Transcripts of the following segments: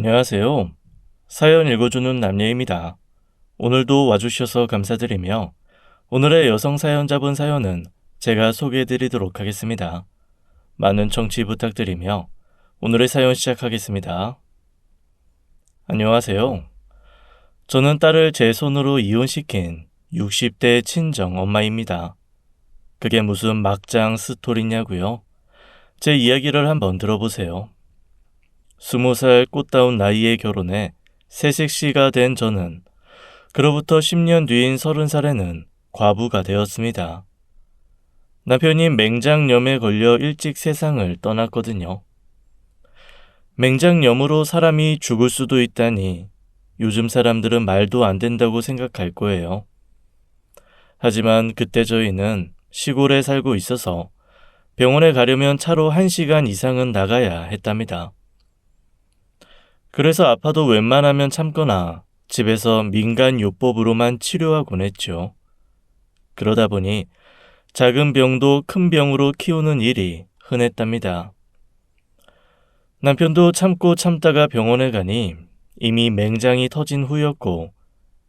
안녕하세요. 사연 읽어주는 남녀입니다. 오늘도 와주셔서 감사드리며 오늘의 여성 사연자분 사연은 제가 소개해드리도록 하겠습니다. 많은 청취 부탁드리며 오늘의 사연 시작하겠습니다. 안녕하세요. 저는 딸을 제 손으로 이혼시킨 60대 친정 엄마입니다. 그게 무슨 막장 스토리냐고요? 제 이야기를 한번 들어보세요. 20살 꽃다운 나이에 결혼해 새색시가 된 저는 그로부터 10년 뒤인 30살에는 과부가 되었습니다. 남편이 맹장염에 걸려 일찍 세상을 떠났거든요. 맹장염으로 사람이 죽을 수도 있다니 요즘 사람들은 말도 안 된다고 생각할 거예요. 하지만 그때 저희는 시골에 살고 있어서 병원에 가려면 차로 1시간 이상은 나가야 했답니다. 그래서 아파도 웬만하면 참거나 집에서 민간요법으로만 치료하곤 했죠. 그러다 보니 작은 병도 큰 병으로 키우는 일이 흔했답니다. 남편도 참고 참다가 병원에 가니 이미 맹장이 터진 후였고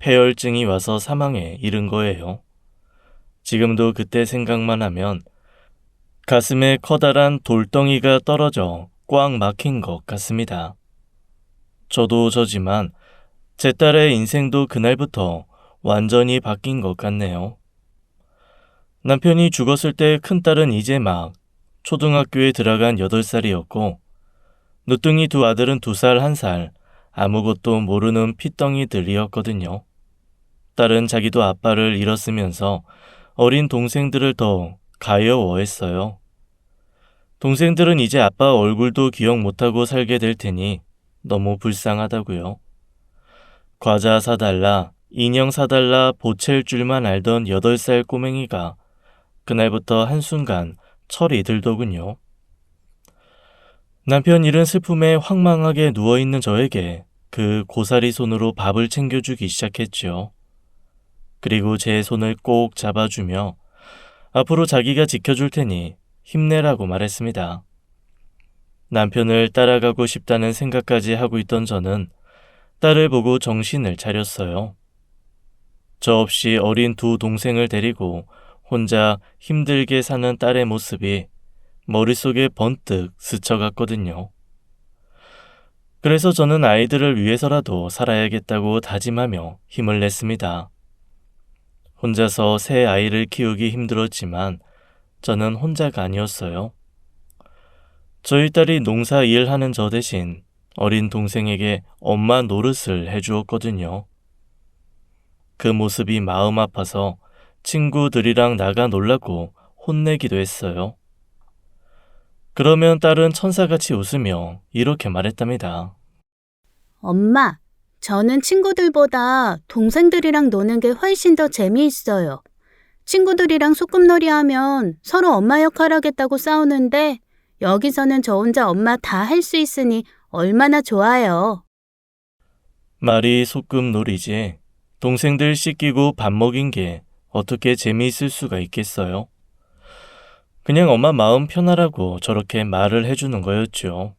폐혈증이 와서 사망에 이른 거예요. 지금도 그때 생각만 하면 가슴에 커다란 돌덩이가 떨어져 꽉 막힌 것 같습니다. 저도 저지만 제 딸의 인생도 그날부터 완전히 바뀐 것 같네요. 남편이 죽었을 때 큰딸은 이제 막 초등학교에 들어간 8살이었고 늦둥이 두 아들은 2살, 1살 아무것도 모르는 핏덩이들이었거든요. 딸은 자기도 아빠를 잃었으면서 어린 동생들을 더 가여워했어요. 동생들은 이제 아빠 얼굴도 기억 못하고 살게 될 테니 너무 불쌍하다고요. 과자 사달라, 인형 사달라 보챌 줄만 알던 8살 꼬맹이가 그날부터 한순간 철이 들더군요. 남편 잃은 슬픔에 황망하게 누워있는 저에게 그 고사리 손으로 밥을 챙겨주기 시작했죠. 그리고 제 손을 꼭 잡아주며 앞으로 자기가 지켜줄 테니 힘내라고 말했습니다. 남편을 따라가고 싶다는 생각까지 하고 있던 저는 딸을 보고 정신을 차렸어요. 저 없이 어린 2 동생을 데리고 혼자 힘들게 사는 딸의 모습이 머릿속에 번뜩 스쳐갔거든요. 그래서 저는 아이들을 위해서라도 살아야겠다고 다짐하며 힘을 냈습니다. 혼자서 새 아이를 키우기 힘들었지만 저는 혼자가 아니었어요. 저희 딸이 농사 일하는 저 대신 어린 동생에게 엄마 노릇을 해주었거든요. 그 모습이 마음 아파서 친구들이랑 나가 놀라고 혼내기도 했어요. 그러면 딸은 천사같이 웃으며 이렇게 말했답니다. 엄마, 저는 친구들보다 동생들이랑 노는 게 훨씬 더 재미있어요. 친구들이랑 소꿉놀이 하면 서로 엄마 역할 하겠다고 싸우는데 여기서는 저 혼자 엄마 다 할 수 있으니 얼마나 좋아요. 말이 소꿉놀이지 동생들 씻기고 밥 먹인 게 어떻게 재미있을 수가 있겠어요? 그냥 엄마 마음 편하라고 저렇게 말을 해주는 거였죠.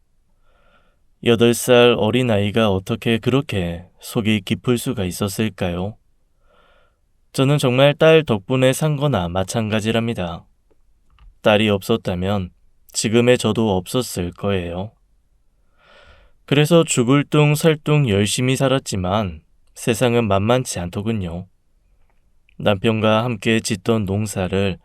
8살 어린아이가 어떻게 그렇게 속이 깊을 수가 있었을까요? 저는 정말 딸 덕분에 산 거나 마찬가지랍니다. 딸이 없었다면 지금의 저도 없었을 거예요. 그래서 죽을 둥 살 둥 열심히 살았지만 세상은 만만치 않더군요. 남편과 함께 짓던 농사를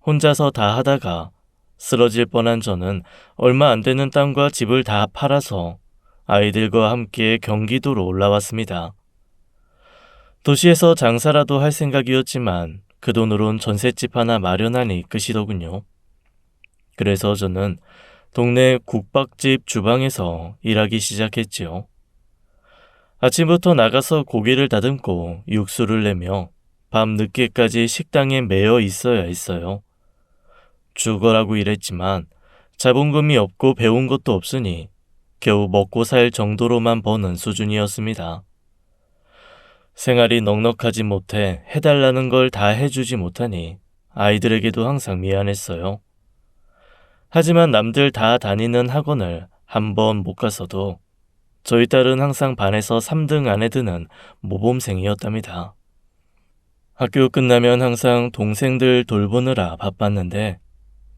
혼자서 다 하다가 쓰러질 뻔한 저는 얼마 안 되는 땅과 집을 다 팔아서 아이들과 함께 경기도로 올라왔습니다. 도시에서 장사라도 할 생각이었지만 그 돈으론 전셋집 하나 마련하니 끝이더군요. 그래서 저는 동네 국밥집 주방에서 일하기 시작했지요. 아침부터 나가서 고기를 다듬고 육수를 내며 밤 늦게까지 식당에 매여 있어야 했어요. 죽어라고 일했지만 자본금이 없고 배운 것도 없으니 겨우 먹고 살 정도로만 버는 수준이었습니다. 생활이 넉넉하지 못해 해달라는 걸 다 해주지 못하니 아이들에게도 항상 미안했어요. 하지만 남들 다 다니는 학원을 한 번 못 갔어도 저희 딸은 항상 반에서 3등 안에 드는 모범생이었답니다. 학교 끝나면 항상 동생들 돌보느라 바빴는데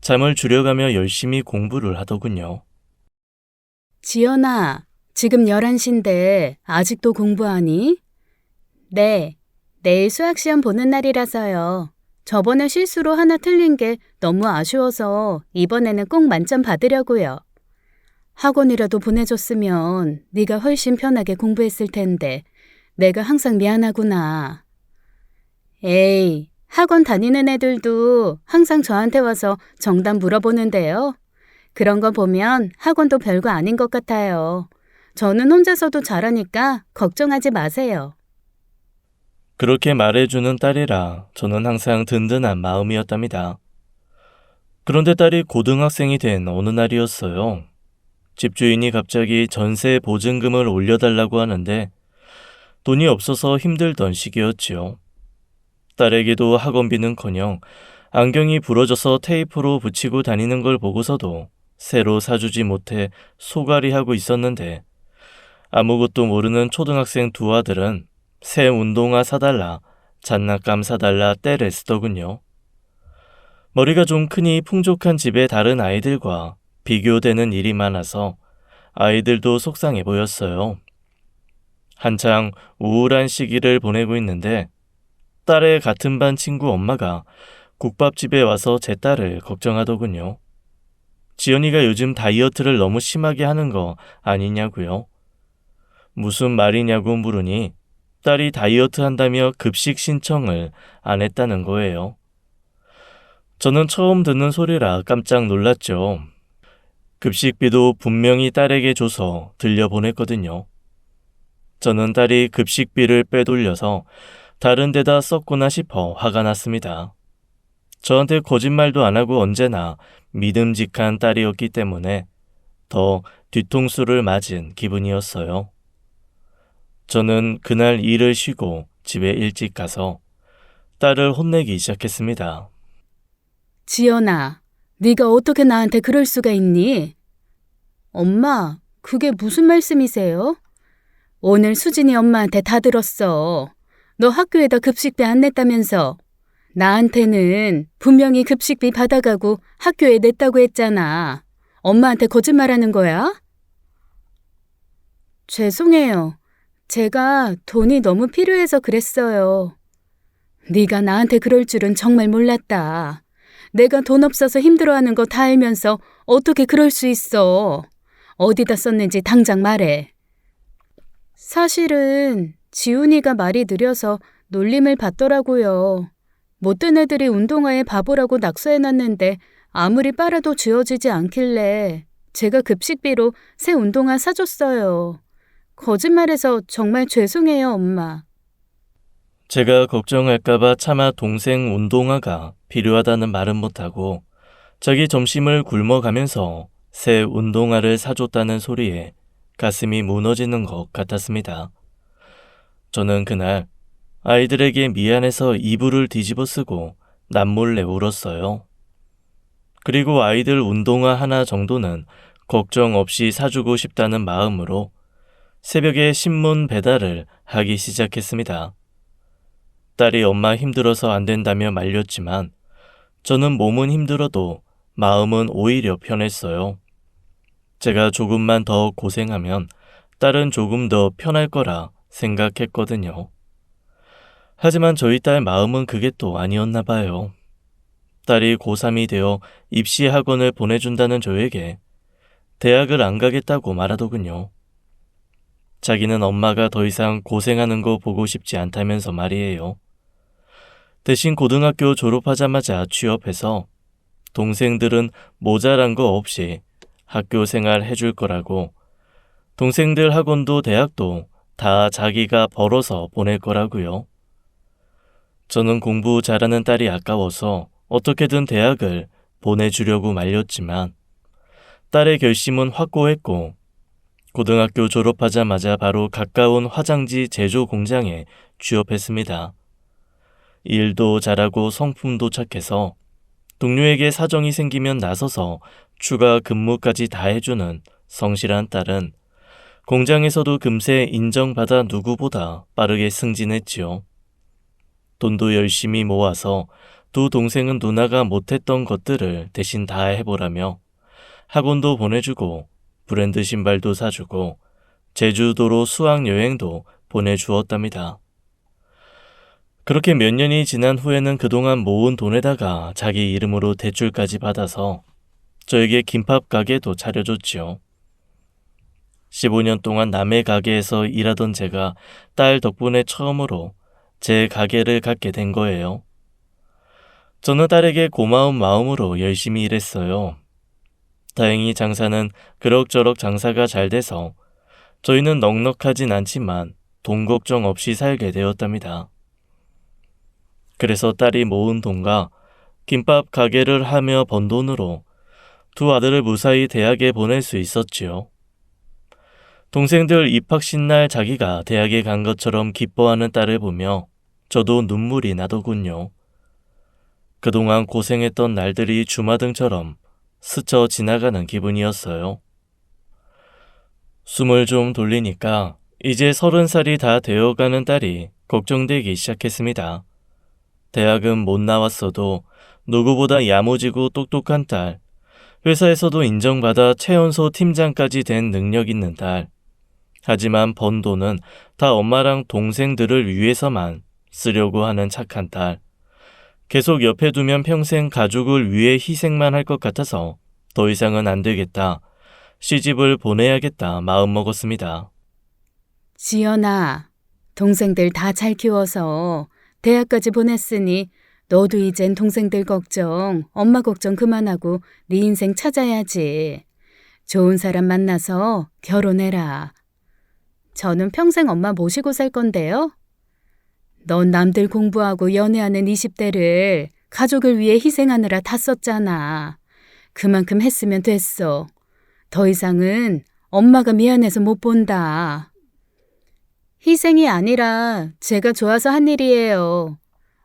잠을 줄여가며 열심히 공부를 하더군요. 지연아, 지금 11시인데 아직도 공부하니? 네, 내일 수학시험 보는 날이라서요. 저번에 실수로 하나 틀린 게 너무 아쉬워서 이번에는 꼭 만점 받으려고요. 학원이라도 보내줬으면 네가 훨씬 편하게 공부했을 텐데 내가 항상 미안하구나. 에이, 학원 다니는 애들도 항상 저한테 와서 정답 물어보는데요. 그런 거 보면 학원도 별거 아닌 것 같아요. 저는 혼자서도 잘하니까 걱정하지 마세요. 그렇게 말해주는 딸이라 저는 항상 든든한 마음이었답니다. 그런데 딸이 고등학생이 된 어느 날이었어요. 집주인이 갑자기 전세 보증금을 올려달라고 하는데 돈이 없어서 힘들던 시기였지요. 딸에게도 학원비는커녕 안경이 부러져서 테이프로 붙이고 다니는 걸 보고서도 새로 사주지 못해 소갈이하고 있었는데 아무것도 모르는 초등학생 두 아들은 새 운동화 사달라, 장난감 사달라 떼를 쓰더군요. 머리가 좀 크니 풍족한 집의 다른 아이들과 비교되는 일이 많아서 아이들도 속상해 보였어요. 한창 우울한 시기를 보내고 있는데 딸의 같은 반 친구 엄마가 국밥집에 와서 제 딸을 걱정하더군요. 지연이가 요즘 다이어트를 너무 심하게 하는 거 아니냐고요. 무슨 말이냐고 물으니 딸이 다이어트 한다며 급식 신청을 안 했다는 거예요. 저는 처음 듣는 소리라 깜짝 놀랐죠. 급식비도 분명히 딸에게 줘서 들려보냈거든요. 저는 딸이 급식비를 빼돌려서 다른 데다 썼구나 싶어 화가 났습니다. 저한테 거짓말도 안 하고 언제나 믿음직한 딸이었기 때문에 더 뒤통수를 맞은 기분이었어요. 저는 그날 일을 쉬고 집에 일찍 가서 딸을 혼내기 시작했습니다. 지연아, 네가 어떻게 나한테 그럴 수가 있니? 엄마, 그게 무슨 말씀이세요? 오늘 수진이 엄마한테 다 들었어. 너 학교에다 급식비 안 냈다면서. 나한테는 분명히 급식비 받아가고 학교에 냈다고 했잖아. 엄마한테 거짓말하는 거야? 죄송해요. 제가 돈이 너무 필요해서 그랬어요. 네가 나한테 그럴 줄은 정말 몰랐다. 내가 돈 없어서 힘들어하는 거 다 알면서 어떻게 그럴 수 있어. 어디다 썼는지 당장 말해. 사실은 지훈이가 말이 느려서 놀림을 받더라고요. 못된 애들이 운동화에 바보라고 낙서해놨는데 아무리 빨아도 지워지지 않길래 제가 급식비로 새 운동화 사줬어요. 거짓말해서 정말 죄송해요, 엄마. 제가 걱정할까봐 차마 동생 운동화가 필요하다는 말은 못하고 자기 점심을 굶어가면서 새 운동화를 사줬다는 소리에 가슴이 무너지는 것 같았습니다. 저는 그날 아이들에게 미안해서 이불을 뒤집어 쓰고 남몰래 울었어요. 그리고 아이들 운동화 하나 정도는 걱정 없이 사주고 싶다는 마음으로 새벽에 신문 배달을 하기 시작했습니다. 딸이 엄마 힘들어서 안 된다며 말렸지만 저는 몸은 힘들어도 마음은 오히려 편했어요. 제가 조금만 더 고생하면 딸은 조금 더 편할 거라 생각했거든요. 하지만 저희 딸 마음은 그게 또 아니었나 봐요. 딸이 고3이 되어 입시 학원을 보내준다는 저에게 대학을 안 가겠다고 말하더군요. 자기는 엄마가 더 이상 고생하는 거 보고 싶지 않다면서 말이에요. 대신 고등학교 졸업하자마자 취업해서 동생들은 모자란 거 없이 학교 생활 해줄 거라고, 동생들 학원도 대학도 다 자기가 벌어서 보낼 거라고요. 저는 공부 잘하는 딸이 아까워서 어떻게든 대학을 보내주려고 말렸지만 딸의 결심은 확고했고 고등학교 졸업하자마자 바로 가까운 화장지 제조 공장에 취업했습니다. 일도 잘하고 성품도 착해서 동료에게 사정이 생기면 나서서 추가 근무까지 다 해주는 성실한 딸은 공장에서도 금세 인정받아 누구보다 빠르게 승진했지요. 돈도 열심히 모아서 두 동생은 누나가 못했던 것들을 대신 다 해보라며 학원도 보내주고 브랜드 신발도 사주고 제주도로 수학여행도 보내주었답니다. 그렇게 몇 년이 지난 후에는 그동안 모은 돈에다가 자기 이름으로 대출까지 받아서 저에게 김밥 가게도 차려줬지요. 15년 동안 남의 가게에서 일하던 제가 딸 덕분에 처음으로 제 가게를 갖게 된 거예요. 저는 딸에게 고마운 마음으로 열심히 일했어요. 다행히 장사는 그럭저럭 장사가 잘 돼서 저희는 넉넉하진 않지만 돈 걱정 없이 살게 되었답니다. 그래서 딸이 모은 돈과 김밥 가게를 하며 번 돈으로 두 아들을 무사히 대학에 보낼 수 있었지요. 동생들 입학식 날 자기가 대학에 간 것처럼 기뻐하는 딸을 보며 저도 눈물이 나더군요. 그동안 고생했던 날들이 주마등처럼 스쳐 지나가는 기분이었어요. 숨을 좀 돌리니까 이제 30살이 다 되어가는 딸이 걱정되기 시작했습니다. 대학은 못 나왔어도 누구보다 야무지고 똑똑한 딸, 회사에서도 인정받아 최연소 팀장까지 된 능력 있는 딸. 하지만 번 돈은 다 엄마랑 동생들을 위해서만 쓰려고 하는 착한 딸. 계속 옆에 두면 평생 가족을 위해 희생만 할 것 같아서 더 이상은 안 되겠다. 시집을 보내야겠다 마음먹었습니다. 지연아, 동생들 다 잘 키워서 대학까지 보냈으니 너도 이젠 동생들 걱정, 엄마 걱정 그만하고 네 인생 찾아야지. 좋은 사람 만나서 결혼해라. 저는 평생 엄마 모시고 살 건데요. 넌 남들 공부하고 연애하는 20대를 가족을 위해 희생하느라 다 썼잖아. 그만큼 했으면 됐어. 더 이상은 엄마가 미안해서 못 본다. 희생이 아니라 제가 좋아서 한 일이에요.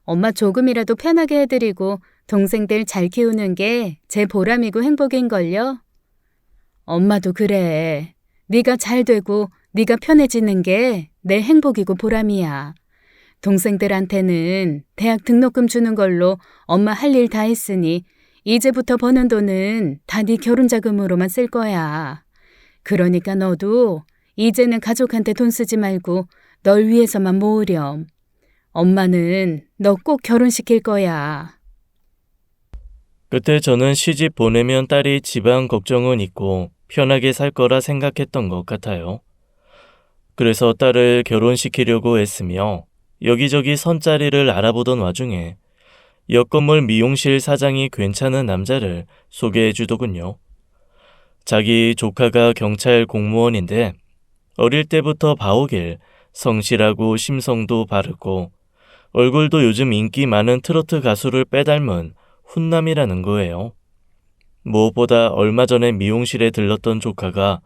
엄마 조금이라도 편하게 해드리고 동생들 잘 키우는 게 제 보람이고 행복인걸요. 엄마도 그래. 네가 잘 되고 네가 편해지는 게 내 행복이고 보람이야. 동생들한테는 대학 등록금 주는 걸로 엄마 할 일 다 했으니 이제부터 버는 돈은 다 네 결혼 자금으로만 쓸 거야. 그러니까 너도 이제는 가족한테 돈 쓰지 말고 널 위해서만 모으렴. 엄마는 너 꼭 결혼시킬 거야. 그때 저는 시집 보내면 딸이 집안 걱정은 있고 편하게 살 거라 생각했던 것 같아요. 그래서 딸을 결혼시키려고 했으며 여기저기 선자리를 알아보던 와중에 옆 건물 미용실 사장이 괜찮은 남자를 소개해 주더군요. 자기 조카가 경찰 공무원인데 어릴 때부터 봐오길 성실하고 심성도 바르고 얼굴도 요즘 인기 많은 트로트 가수를 빼닮은 훈남이라는 거예요. 무엇보다 얼마 전에 미용실에 들렀던 조카가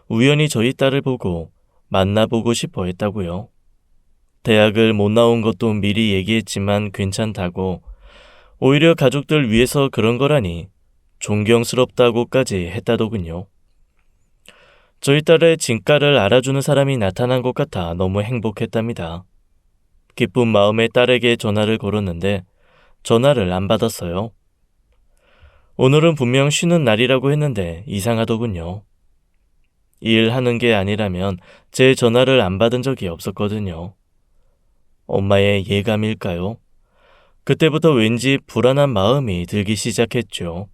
우연히 저희 딸을 보고 만나보고 싶어 했다고요. 대학을 못 나온 것도 미리 얘기했지만 괜찮다고 오히려 가족들 위해서 그런 거라니 존경스럽다고까지 했다더군요. 저희 딸의 진가를 알아주는 사람이 나타난 것 같아 너무 행복했답니다. 기쁜 마음에 딸에게 전화를 걸었는데 전화를 안 받았어요. 오늘은 분명 쉬는 날이라고 했는데 이상하더군요. 일하는 게 아니라면 제 전화를 안 받은 적이 없었거든요. 엄마의 예감일까요? 그때부터 왠지 불안한 마음이 들기 시작했죠.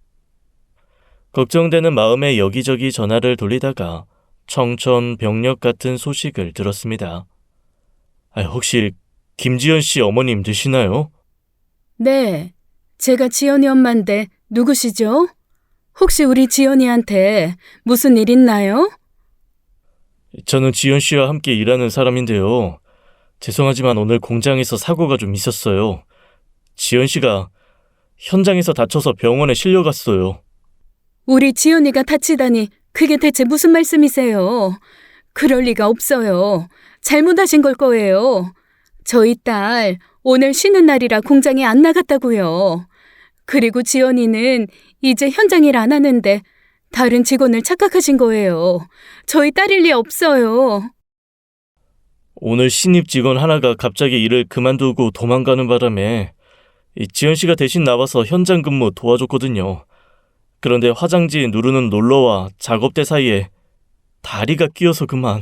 걱정되는 마음에 여기저기 전화를 돌리다가 청천벽력 같은 소식을 들었습니다. 혹시 김지연 씨 어머님 되시나요? 네, 제가 지연이 엄마인데 누구시죠? 혹시 우리 지연이한테 무슨 일 있나요? 저는 지연 씨와 함께 일하는 사람인데요. 죄송하지만 오늘 공장에서 사고가 좀 있었어요. 지연 씨가 현장에서 다쳐서 병원에 실려갔어요. 우리 지연이가 다치다니 그게 대체 무슨 말씀이세요? 그럴 리가 없어요. 잘못하신 걸 거예요. 저희 딸 오늘 쉬는 날이라 공장에 안 나갔다고요. 그리고 지연이는 이제 현장 일 안 하는데 다른 직원을 착각하신 거예요. 저희 딸일 리 없어요. 오늘 신입 직원 하나가 갑자기 일을 그만두고 도망가는 바람에 이 지연 씨가 대신 나와서 현장 근무 도와줬거든요. 그런데 화장지 누르는 롤러와 작업대 사이에 다리가 끼어서 그만.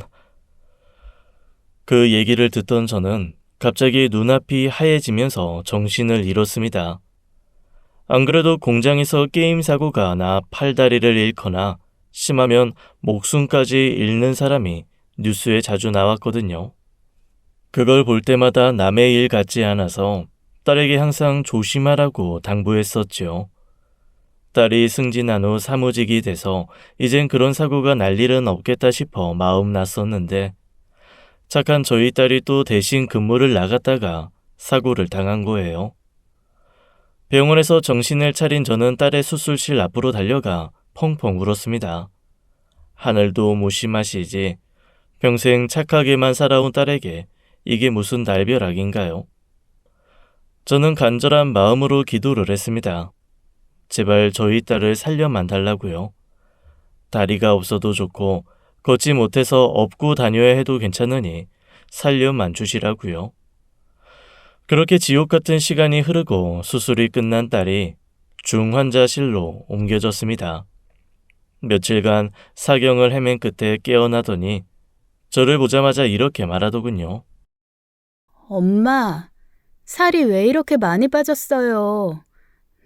그 얘기를 듣던 저는 갑자기 눈앞이 하얘지면서 정신을 잃었습니다. 안 그래도 공장에서 게임 사고가 나 팔다리를 잃거나 심하면 목숨까지 잃는 사람이 뉴스에 자주 나왔거든요. 그걸 볼 때마다 남의 일 같지 않아서 딸에게 항상 조심하라고 당부했었죠. 딸이 승진한 후 사무직이 돼서 이젠 그런 사고가 날 일은 없겠다 싶어 마음 났었는데 착한 저희 딸이 또 대신 근무를 나갔다가 사고를 당한 거예요. 병원에서 정신을 차린 저는 딸의 수술실 앞으로 달려가 펑펑 울었습니다. 하늘도 무심하시지 평생 착하게만 살아온 딸에게 이게 무슨 날벼락인가요? 저는 간절한 마음으로 기도를 했습니다. 제발 저희 딸을 살려만 달라고요. 다리가 없어도 좋고 걷지 못해서 업고 다녀야 해도 괜찮으니 살려만 주시라고요. 그렇게 지옥 같은 시간이 흐르고 수술이 끝난 딸이 중환자실로 옮겨졌습니다. 며칠간 사경을 헤맨 끝에 깨어나더니 저를 보자마자 이렇게 말하더군요. 엄마, 살이 왜 이렇게 많이 빠졌어요?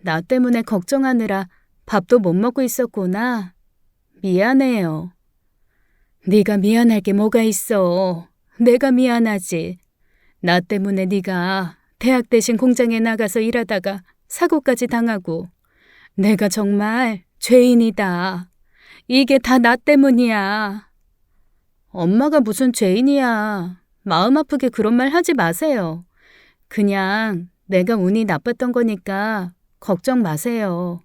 나 때문에 걱정하느라 밥도 못 먹고 있었구나. 미안해요. 네가 미안할 게 뭐가 있어. 내가 미안하지. 나 때문에 네가 대학 대신 공장에 나가서 일하다가 사고까지 당하고 내가 정말 죄인이다. 이게 다 나 때문이야. 엄마가 무슨 죄인이야. 마음 아프게 그런 말 하지 마세요. 그냥 내가 운이 나빴던 거니까 걱정 마세요.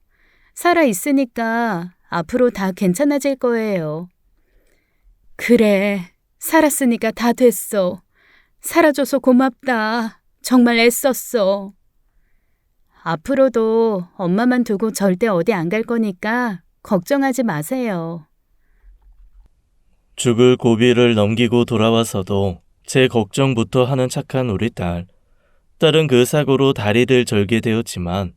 살아있으니까 앞으로 다 괜찮아질 거예요. 그래, 살았으니까 다 됐어. 살아줘서 고맙다. 정말 애썼어. 앞으로도 엄마만 두고 절대 어디 안 갈 거니까 걱정하지 마세요. 죽을 고비를 넘기고 돌아와서도 제 걱정부터 하는 착한 우리 딸. 딸은 그 사고로 다리를 절게 되었지만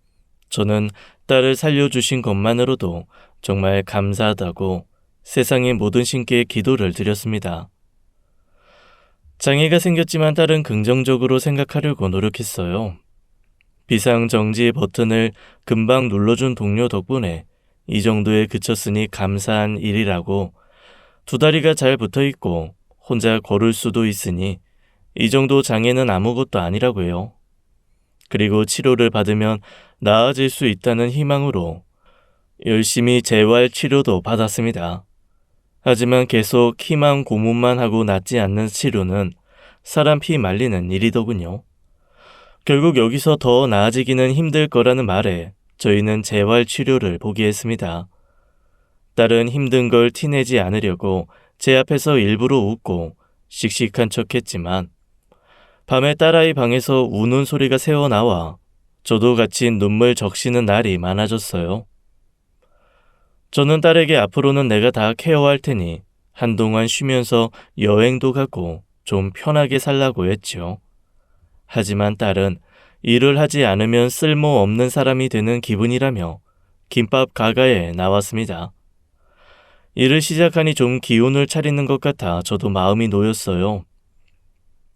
저는 딸을 살려주신 것만으로도 정말 감사하다고 세상의 모든 신께 기도를 드렸습니다. 장애가 생겼지만 딸은 긍정적으로 생각하려고 노력했어요. 비상정지 버튼을 금방 눌러준 동료 덕분에 이 정도에 그쳤으니 감사한 일이라고 두 다리가 잘 붙어있고 혼자 걸을 수도 있으니 이 정도 장애는 아무것도 아니라고 해요. 그리고 치료를 받으면 나아질 수 있다는 희망으로 열심히 재활 치료도 받았습니다. 하지만 계속 희망 고문만 하고 낫지 않는 치료는 사람 피 말리는 일이더군요. 결국 여기서 더 나아지기는 힘들 거라는 말에 저희는 재활 치료를 포기했습니다. 딸은 힘든 걸 티내지 않으려고 제 앞에서 일부러 웃고 씩씩한 척했지만 밤에 딸아이 방에서 우는 소리가 새어나와 저도 같이 눈물 적시는 날이 많아졌어요. 저는 딸에게 앞으로는 내가 다 케어할 테니 한동안 쉬면서 여행도 가고 좀 편하게 살라고 했죠. 하지만 딸은 일을 하지 않으면 쓸모없는 사람이 되는 기분이라며 김밥 가가에 나왔습니다. 일을 시작하니 좀 기운을 차리는 것 같아 저도 마음이 놓였어요.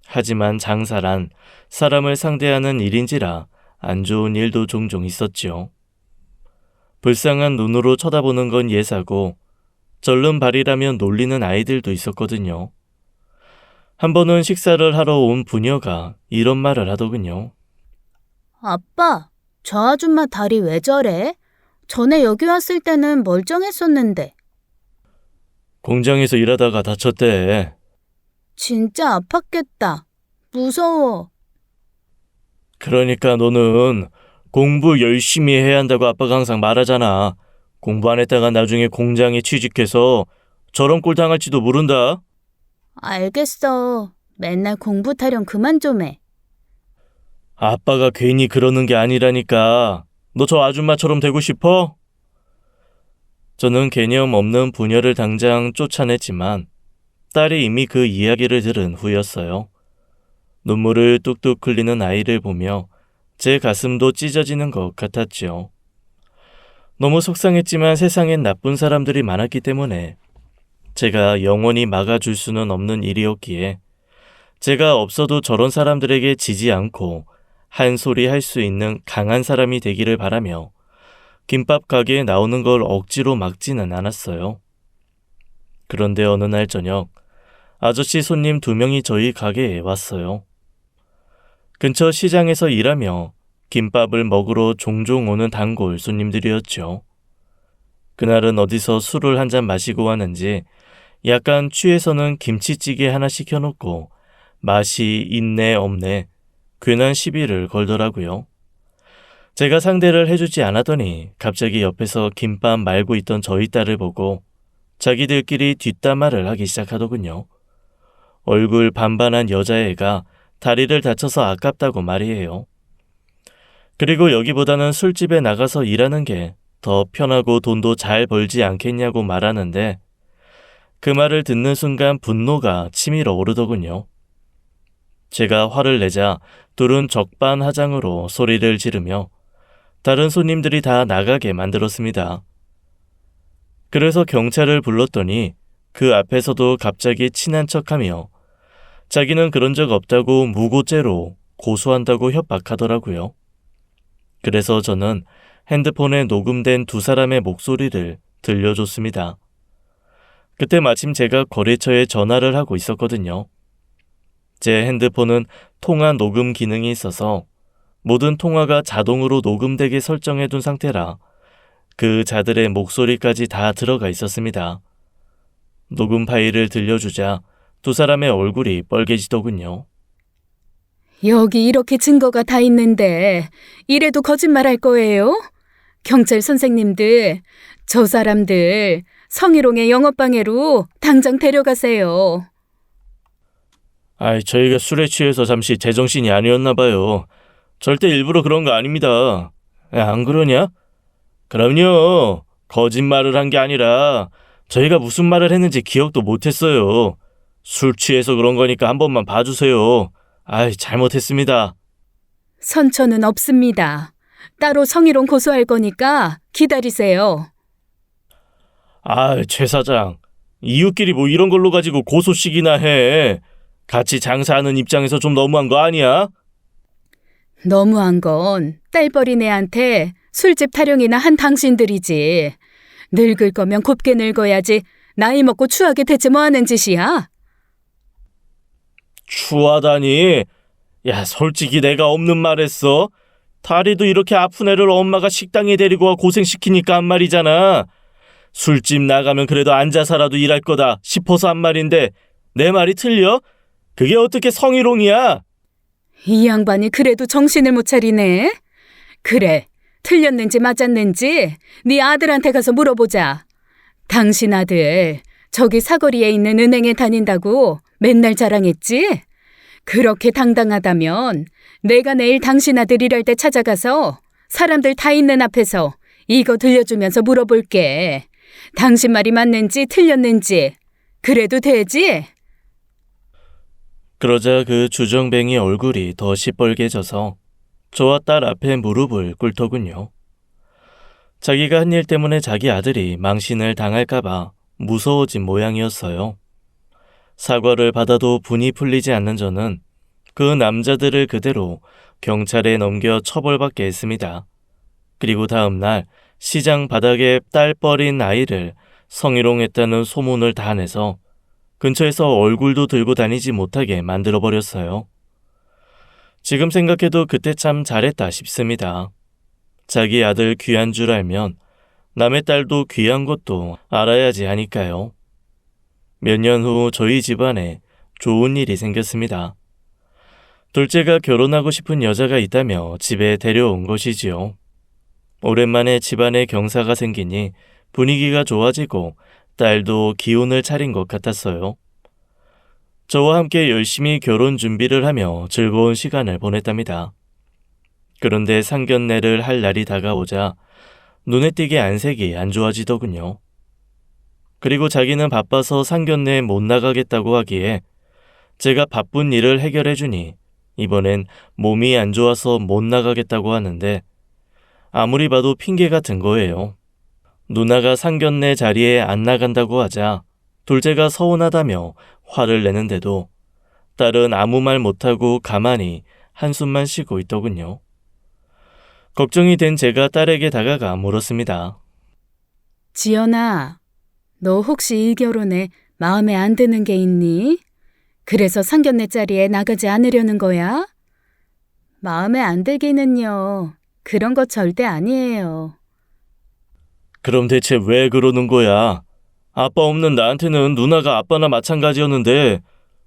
하지만 장사란 사람을 상대하는 일인지라 안 좋은 일도 종종 있었죠. 불쌍한 눈으로 쳐다보는 건 예사고 절른 발이라면 놀리는 아이들도 있었거든요. 한 번은 식사를 하러 온 부녀가 이런 말을 하더군요. 아빠, 저 아줌마 다리 왜 저래? 전에 여기 왔을 때는 멀쩡했었는데. 공장에서 일하다가 다쳤대. 진짜 아팠겠다. 무서워. 그러니까 너는 공부 열심히 해야 한다고 아빠가 항상 말하잖아. 공부 안 했다가 나중에 공장에 취직해서 저런 꼴 당할지도 모른다. 알겠어. 맨날 공부 타령 그만 좀 해. 아빠가 괜히 그러는 게 아니라니까. 너 저 아줌마처럼 되고 싶어? 저는 개념 없는 부녀를 당장 쫓아냈지만 딸이 이미 그 이야기를 들은 후였어요. 눈물을 뚝뚝 흘리는 아이를 보며 제 가슴도 찢어지는 것 같았지요. 너무 속상했지만 세상엔 나쁜 사람들이 많았기 때문에 제가 영원히 막아줄 수는 없는 일이었기에 제가 없어도 저런 사람들에게 지지 않고 한 소리 할 수 있는 강한 사람이 되기를 바라며 김밥 가게에 나오는 걸 억지로 막지는 않았어요. 그런데 어느 날 저녁 아저씨 손님 2명이 저희 가게에 왔어요. 근처 시장에서 일하며 김밥을 먹으러 종종 오는 단골 손님들이었죠. 그날은 어디서 술을 한 잔 마시고 왔는지 약간 취해서는 김치찌개 하나 시켜놓고 맛이 있네 없네 괜한 시비를 걸더라고요. 제가 상대를 해주지 않았더니 갑자기 옆에서 김밥 말고 있던 저희 딸을 보고 자기들끼리 뒷담화를 하기 시작하더군요. 얼굴 반반한 여자애가 다리를 다쳐서 아깝다고 말이에요. 그리고 여기보다는 술집에 나가서 일하는 게 더 편하고 돈도 잘 벌지 않겠냐고 말하는데 그 말을 듣는 순간 분노가 치밀어 오르더군요. 제가 화를 내자 둘은 적반하장으로 소리를 지르며 다른 손님들이 다 나가게 만들었습니다. 그래서 경찰을 불렀더니 그 앞에서도 갑자기 친한 척하며 자기는 그런 적 없다고 무고죄로 고소한다고 협박하더라고요. 그래서 저는 핸드폰에 녹음된 2사람의 목소리를 들려줬습니다. 그때 마침 제가 거래처에 전화를 하고 있었거든요. 제 핸드폰은 통화 녹음 기능이 있어서 모든 통화가 자동으로 녹음되게 설정해둔 상태라 그 자들의 목소리까지 다 들어가 있었습니다. 녹음 파일을 들려주자 2사람의 얼굴이 빨개지더군요. 여기 이렇게 증거가 다 있는데 이래도 거짓말할 거예요? 경찰 선생님들, 저 사람들 성희롱의 영업방해로 당장 데려가세요. 저희가 술에 취해서 잠시 제정신이 아니었나 봐요. 절대 일부러 그런 거 아닙니다. 안 그러냐? 그럼요. 거짓말을 한 게 아니라 저희가 무슨 말을 했는지 기억도 못했어요. 술 취해서 그런 거니까 한 번만 봐주세요. 잘못했습니다. 선처는 없습니다. 따로 성희롱 고소할 거니까 기다리세요. 최 사장. 이웃끼리 뭐 이런 걸로 가지고 고소식이나 해. 같이 장사하는 입장에서 좀 너무한 거 아니야? 너무한 건 딸버린 애한테 술집 타령이나 한 당신들이지. 늙을 거면 곱게 늙어야지. 나이 먹고 추하게 대체 뭐 하는 짓이야? 추하다니. 솔직히 내가 없는 말 했어. 다리도 이렇게 아픈 애를 엄마가 식당에 데리고 와 고생시키니까 한 말이잖아. 술집 나가면 그래도 앉아서라도 일할 거다 싶어서 한 말인데 내 말이 틀려? 그게 어떻게 성희롱이야? 이 양반이 그래도 정신을 못 차리네. 그래, 틀렸는지 맞았는지 네 아들한테 가서 물어보자. 당신 아들 저기 사거리에 있는 은행에 다닌다고 맨날 자랑했지? 그렇게 당당하다면 내가 내일 당신 아들 일할 때 찾아가서 사람들 다 있는 앞에서 이거 들려주면서 물어볼게. 당신 말이 맞는지 틀렸는지. 그래도 되지? 그러자 그 주정뱅이 얼굴이 더 시뻘개져서 저와 딸 앞에 무릎을 꿇더군요. 자기가 한 일 때문에 자기 아들이 망신을 당할까봐 무서워진 모양이었어요. 사과를 받아도 분이 풀리지 않는 저는 그 남자들을 그대로 경찰에 넘겨 처벌받게 했습니다. 그리고 다음 날 시장 바닥에 딸버린 아이를 성희롱했다는 소문을 다 내서 근처에서 얼굴도 들고 다니지 못하게 만들어버렸어요. 지금 생각해도 그때 참 잘했다 싶습니다. 자기 아들 귀한 줄 알면 남의 딸도 귀한 것도 알아야지 하니까요. 몇 년 후 저희 집안에 좋은 일이 생겼습니다. 둘째가 결혼하고 싶은 여자가 있다며 집에 데려온 것이지요. 오랜만에 집안에 경사가 생기니 분위기가 좋아지고 딸도 기운을 차린 것 같았어요. 저와 함께 열심히 결혼 준비를 하며 즐거운 시간을 보냈답니다. 그런데 상견례를 할 날이 다가오자 눈에 띄게 안색이 안 좋아지더군요. 그리고 자기는 바빠서 상견례에 못 나가겠다고 하기에 제가 바쁜 일을 해결해 주니 이번엔 몸이 안 좋아서 못 나가겠다고 하는데 아무리 봐도 핑계 같은 거예요. 누나가 상견례 자리에 안 나간다고 하자 둘째가 서운하다며 화를 내는데도 딸은 아무 말 못하고 가만히 한숨만 쉬고 있더군요. 걱정이 된 제가 딸에게 다가가 물었습니다. 지연아, 너 혹시 이 결혼에 마음에 안 드는 게 있니? 그래서 상견례 자리에 나가지 않으려는 거야? 마음에 안 들기는요. 그런 거 절대 아니에요. 그럼 대체 왜 그러는 거야? 아빠 없는 나한테는 누나가 아빠나 마찬가지였는데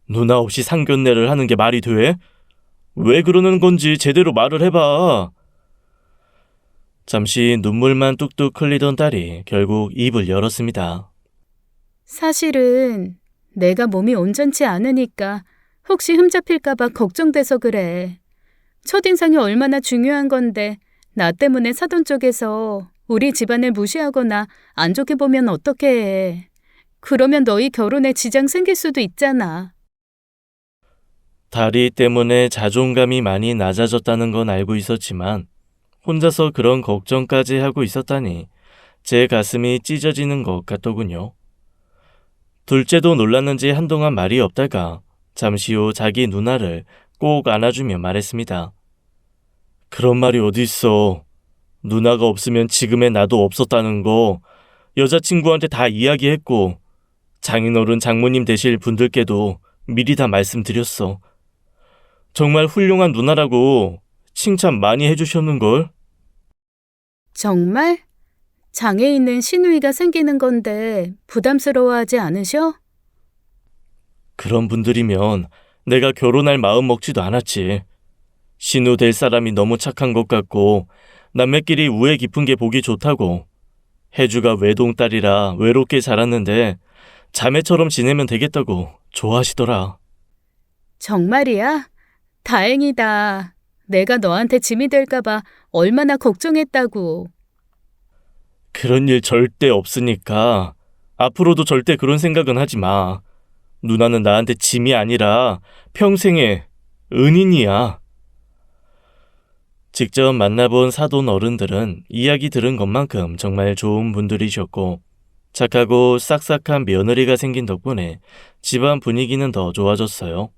누나 없이 상견례를 하는 게 말이 돼? 왜 그러는 건지 제대로 말을 해봐. 잠시 눈물만 뚝뚝 흘리던 딸이 결국 입을 열었습니다. 사실은 내가 몸이 온전치 않으니까 혹시 흠잡힐까봐 걱정돼서 그래. 첫인상이 얼마나 중요한 건데 나 때문에 사돈 쪽에서 우리 집안을 무시하거나 안 좋게 보면 어떻게 해. 그러면 너희 결혼에 지장 생길 수도 있잖아. 다리 때문에 자존감이 많이 낮아졌다는 건 알고 있었지만 혼자서 그런 걱정까지 하고 있었다니 제 가슴이 찢어지는 것 같더군요. 둘째도 놀랐는지 한동안 말이 없다가 잠시 후 자기 누나를 꼭 안아주며 말했습니다. 그런 말이 어딨어. 누나가 없으면 지금의 나도 없었다는 거 여자친구한테 다 이야기했고 장인어른 장모님 되실 분들께도 미리 다 말씀드렸어. 정말 훌륭한 누나라고 칭찬 많이 해주셨는걸. 정말? 장애 있는 시누이가 생기는 건데 부담스러워하지 않으셔? 그런 분들이면 내가 결혼할 마음 먹지도 않았지. 신우 될 사람이 너무 착한 것 같고 남매끼리 우애 깊은 게 보기 좋다고. 혜주가 외동딸이라 외롭게 자랐는데 자매처럼 지내면 되겠다고 좋아하시더라. 정말이야? 다행이다. 내가 너한테 짐이 될까봐 얼마나 걱정했다고. 그런 일 절대 없으니까 앞으로도 절대 그런 생각은 하지 마. 누나는 나한테 짐이 아니라 평생의 은인이야. 직접 만나본 사돈 어른들은 이야기 들은 것만큼 정말 좋은 분들이셨고 착하고 싹싹한 며느리가 생긴 덕분에 집안 분위기는 더 좋아졌어요.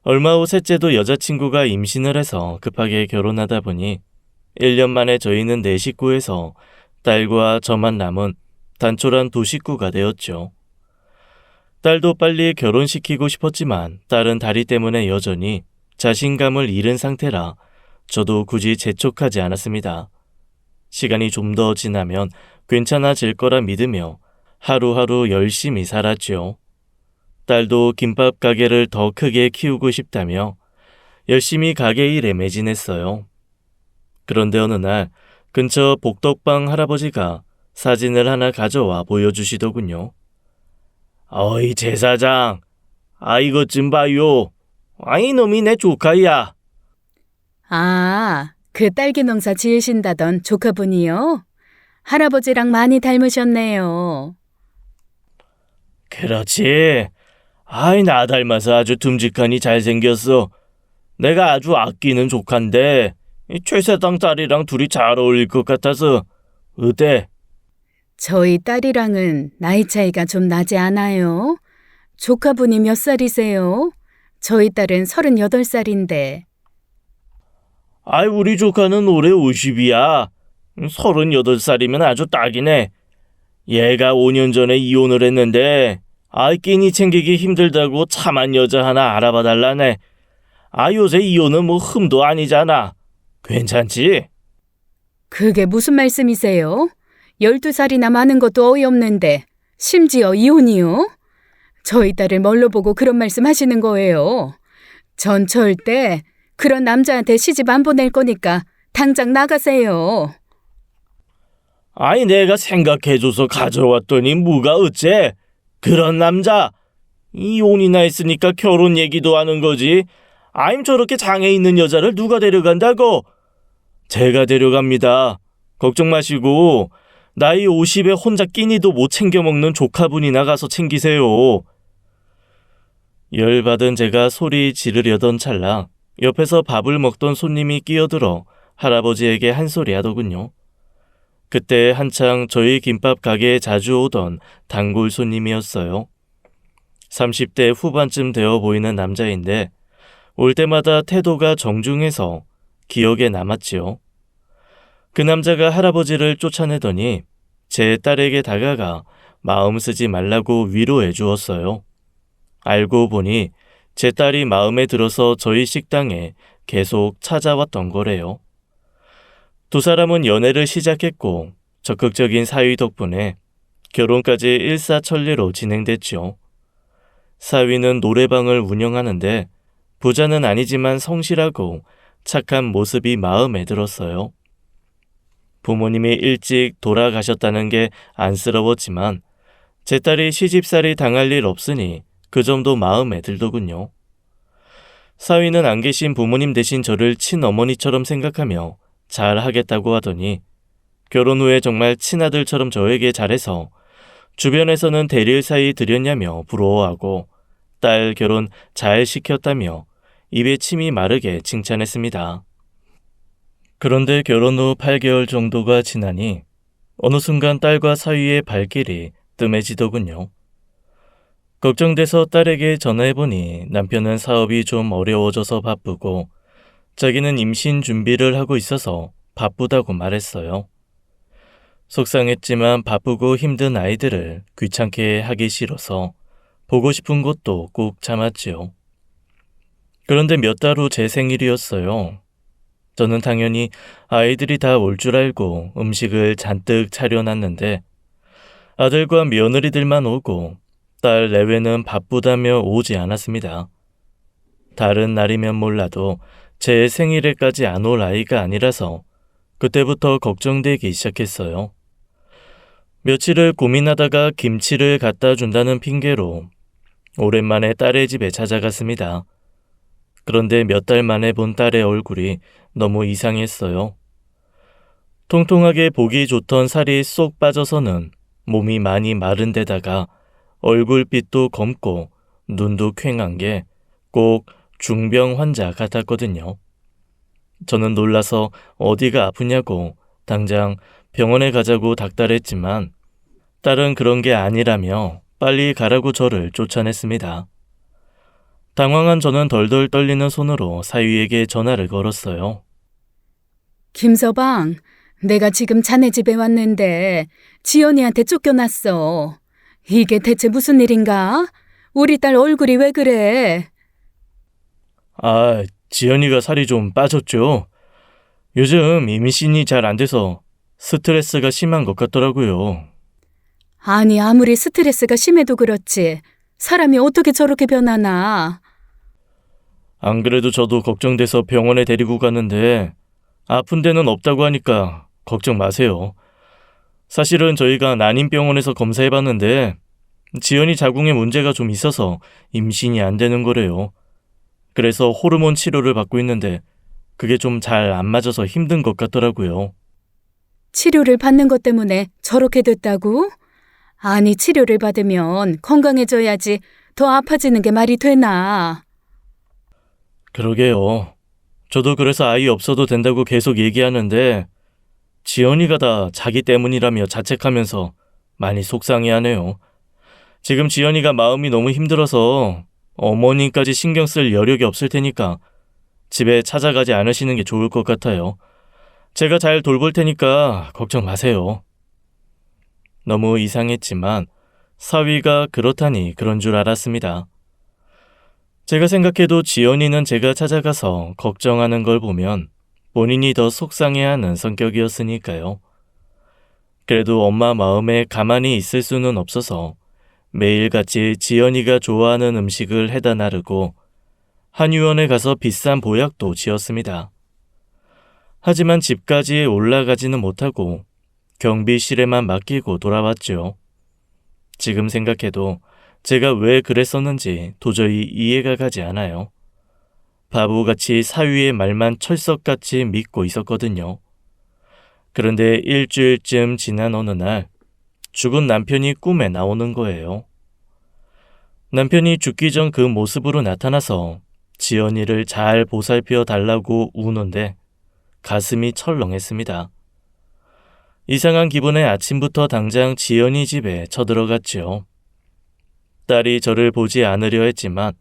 얼마 후 셋째도 여자친구가 임신을 해서 급하게 결혼하다 보니 1년 만에 저희는 4식구에서 딸과 저만 남은 단촐한 2식구가 되었죠. 딸도 빨리 결혼시키고 싶었지만 딸은 다리 때문에 여전히 자신감을 잃은 상태라 저도 굳이 재촉하지 않았습니다. 시간이 좀 더 지나면 괜찮아질 거라 믿으며 하루하루 열심히 살았죠. 딸도 김밥 가게를 더 크게 키우고 싶다며 열심히 가게 일에 매진했어요. 그런데 어느 날 근처 복덕방 할아버지가 사진을 하나 가져와 보여주시더군요. 어이 제사장, 이것 좀 봐요. 이놈이 내 조카야. 아, 그 딸기 농사 지으신다던 조카분이요? 할아버지랑 많이 닮으셨네요. 그렇지. 나 닮아서 아주 듬직하니 잘생겼어. 내가 아주 아끼는 조카인데 이 최사장 딸이랑 둘이 잘 어울릴 것 같아서. 어때? 저희 딸이랑은 나이 차이가 좀 나지 않아요? 조카분이 몇 살이세요? 저희 딸은 38살인데. 우리 조카는 올해 50이야. 38살이면 아주 딱이네. 얘가 5년 전에 이혼을 했는데 끼니 챙기기 힘들다고 참한 여자 하나 알아봐 달라네. 요새 이혼은 뭐 흠도 아니잖아. 괜찮지? 그게 무슨 말씀이세요? 12살이나 많은 것도 어이없는데 심지어 이혼이요? 저희 딸을 뭘로 보고 그런 말씀 하시는 거예요? 전 절대 그런 남자한테 시집 안 보낼 거니까 당장 나가세요. 내가 생각해줘서 가져왔더니 뭐가 어째? 그런 남자 이혼이나 했으니까 결혼 얘기도 하는 거지. 저렇게 장애 있는 여자를 누가 데려간다고? 제가 데려갑니다. 걱정 마시고 나이 50에 혼자 끼니도 못 챙겨 먹는 조카분이 나가서 챙기세요. 열받은 제가 소리 지르려던 찰나 옆에서 밥을 먹던 손님이 끼어들어 할아버지에게 한 소리 하더군요. 그때 한창 저희 김밥 가게에 자주 오던 단골 손님이었어요. 30대 후반쯤 되어 보이는 남자인데 올 때마다 태도가 정중해서 기억에 남았지요. 그 남자가 할아버지를 쫓아내더니 제 딸에게 다가가 마음 쓰지 말라고 위로해 주었어요. 알고 보니 제 딸이 마음에 들어서 저희 식당에 계속 찾아왔던 거래요. 두 사람은 연애를 시작했고 적극적인 사위 덕분에 결혼까지 일사천리로 진행됐죠. 사위는 노래방을 운영하는데 부자는 아니지만 성실하고 착한 모습이 마음에 들었어요. 부모님이 일찍 돌아가셨다는 게 안쓰러웠지만 제 딸이 시집살이 당할 일 없으니 그 점도 마음에 들더군요. 사위는 안 계신 부모님 대신 저를 친어머니처럼 생각하며 잘하겠다고 하더니 결혼 후에 정말 친아들처럼 저에게 잘해서 주변에서는 대릴 사이 들였냐며 부러워하고 딸 결혼 잘 시켰다며 입에 침이 마르게 칭찬했습니다. 그런데 결혼 후 8개월 정도가 지나니 어느 순간 딸과 사위의 발길이 뜸해지더군요. 걱정돼서 딸에게 전화해보니 남편은 사업이 좀 어려워져서 바쁘고 자기는 임신 준비를 하고 있어서 바쁘다고 말했어요. 속상했지만 바쁘고 힘든 아이들을 귀찮게 하기 싫어서 보고 싶은 것도 꾹 참았지요. 그런데 몇 달 후 제 생일이었어요. 저는 당연히 아이들이 다 올 줄 알고 음식을 잔뜩 차려놨는데 아들과 며느리들만 오고 딸 내외는 바쁘다며 오지 않았습니다. 다른 날이면 몰라도 제 생일에까지 안 올 아이가 아니라서 그때부터 걱정되기 시작했어요. 며칠을 고민하다가 김치를 갖다 준다는 핑계로 오랜만에 딸의 집에 찾아갔습니다. 그런데 몇 달 만에 본 딸의 얼굴이 너무 이상했어요. 통통하게 보기 좋던 살이 쏙 빠져서는 몸이 많이 마른 데다가 얼굴빛도 검고 눈도 퀭한 게 꼭 중병 환자 같았거든요. 저는 놀라서 어디가 아프냐고 당장 병원에 가자고 닥달했지만 딸은 그런 게 아니라며 빨리 가라고 저를 쫓아냈습니다. 당황한 저는 덜덜 떨리는 손으로 사위에게 전화를 걸었어요. 김서방, 내가 지금 자네 집에 왔는데 지연이한테 쫓겨났어. 이게 대체 무슨 일인가? 우리 딸 얼굴이 왜 그래? 지연이가 살이 좀 빠졌죠. 요즘 임신이 잘 안 돼서 스트레스가 심한 것 같더라고요. 아니, 아무리 스트레스가 심해도 그렇지. 사람이 어떻게 저렇게 변하나? 안 그래도 저도 걱정돼서 병원에 데리고 갔는데 아픈 데는 없다고 하니까 걱정 마세요. 사실은 저희가 난임병원에서 검사해봤는데 지연이 자궁에 문제가 좀 있어서 임신이 안 되는 거래요. 그래서 호르몬 치료를 받고 있는데 그게 좀 잘 안 맞아서 힘든 것 같더라고요. 치료를 받는 것 때문에 저렇게 됐다고? 아니, 치료를 받으면 건강해져야지 더 아파지는 게 말이 되나? 그러게요. 저도 그래서 아이 없어도 된다고 계속 얘기하는데 지연이가 다 자기 때문이라며 자책하면서 많이 속상해하네요. 지금 지연이가 마음이 너무 힘들어서 어머님까지 신경 쓸 여력이 없을 테니까 집에 찾아가지 않으시는 게 좋을 것 같아요. 제가 잘 돌볼 테니까 걱정 마세요. 너무 이상했지만 사위가 그렇다니 그런 줄 알았습니다. 제가 생각해도 지연이는 제가 찾아가서 걱정하는 걸 보면 본인이 더 속상해하는 성격이었으니까요. 그래도 엄마 마음에 가만히 있을 수는 없어서 매일같이 지연이가 좋아하는 음식을 해다 나르고 한의원에 가서 비싼 보약도 지었습니다. 하지만 집까지 올라가지는 못하고 경비실에만 맡기고 돌아왔죠. 지금 생각해도 제가 왜 그랬었는지 도저히 이해가 가지 않아요. 바보같이 사위의 말만 철석같이 믿고 있었거든요. 그런데 일주일쯤 지난 어느 날 죽은 남편이 꿈에 나오는 거예요. 남편이 죽기 전 그 모습으로 나타나서 지연이를 잘 보살펴 달라고 우는데 가슴이 철렁했습니다. 이상한 기분에 아침부터 당장 지연이 집에 쳐들어갔지요. 딸이 저를 보지 않으려 했지만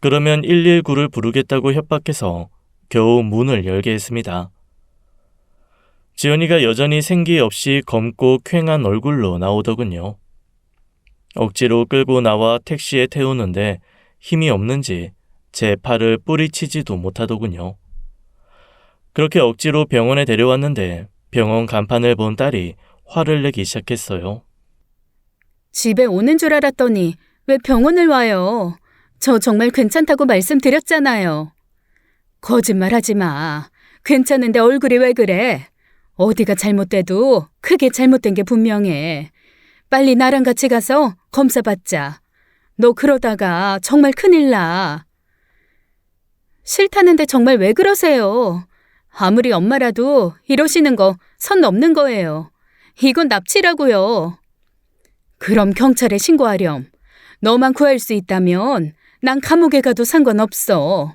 그러면 119를 부르겠다고 협박해서 겨우 문을 열게 했습니다. 지연이가 여전히 생기 없이 검고 퀭한 얼굴로 나오더군요. 억지로 끌고 나와 택시에 태우는데 힘이 없는지 제 팔을 뿌리치지도 못하더군요. 그렇게 억지로 병원에 데려왔는데 병원 간판을 본 딸이 화를 내기 시작했어요. 집에 오는 줄 알았더니 왜 병원을 와요? 저 정말 괜찮다고 말씀드렸잖아요. 거짓말하지 마. 괜찮은데 얼굴이 왜 그래? 어디가 잘못돼도 크게 잘못된 게 분명해. 빨리 나랑 같이 가서 검사 받자. 너 그러다가 정말 큰일 나. 싫다는데 정말 왜 그러세요? 아무리 엄마라도 이러시는 거 선 넘는 거예요. 이건 납치라고요. 그럼 경찰에 신고하렴. 너만 구할 수 있다면 난 감옥에 가도 상관없어.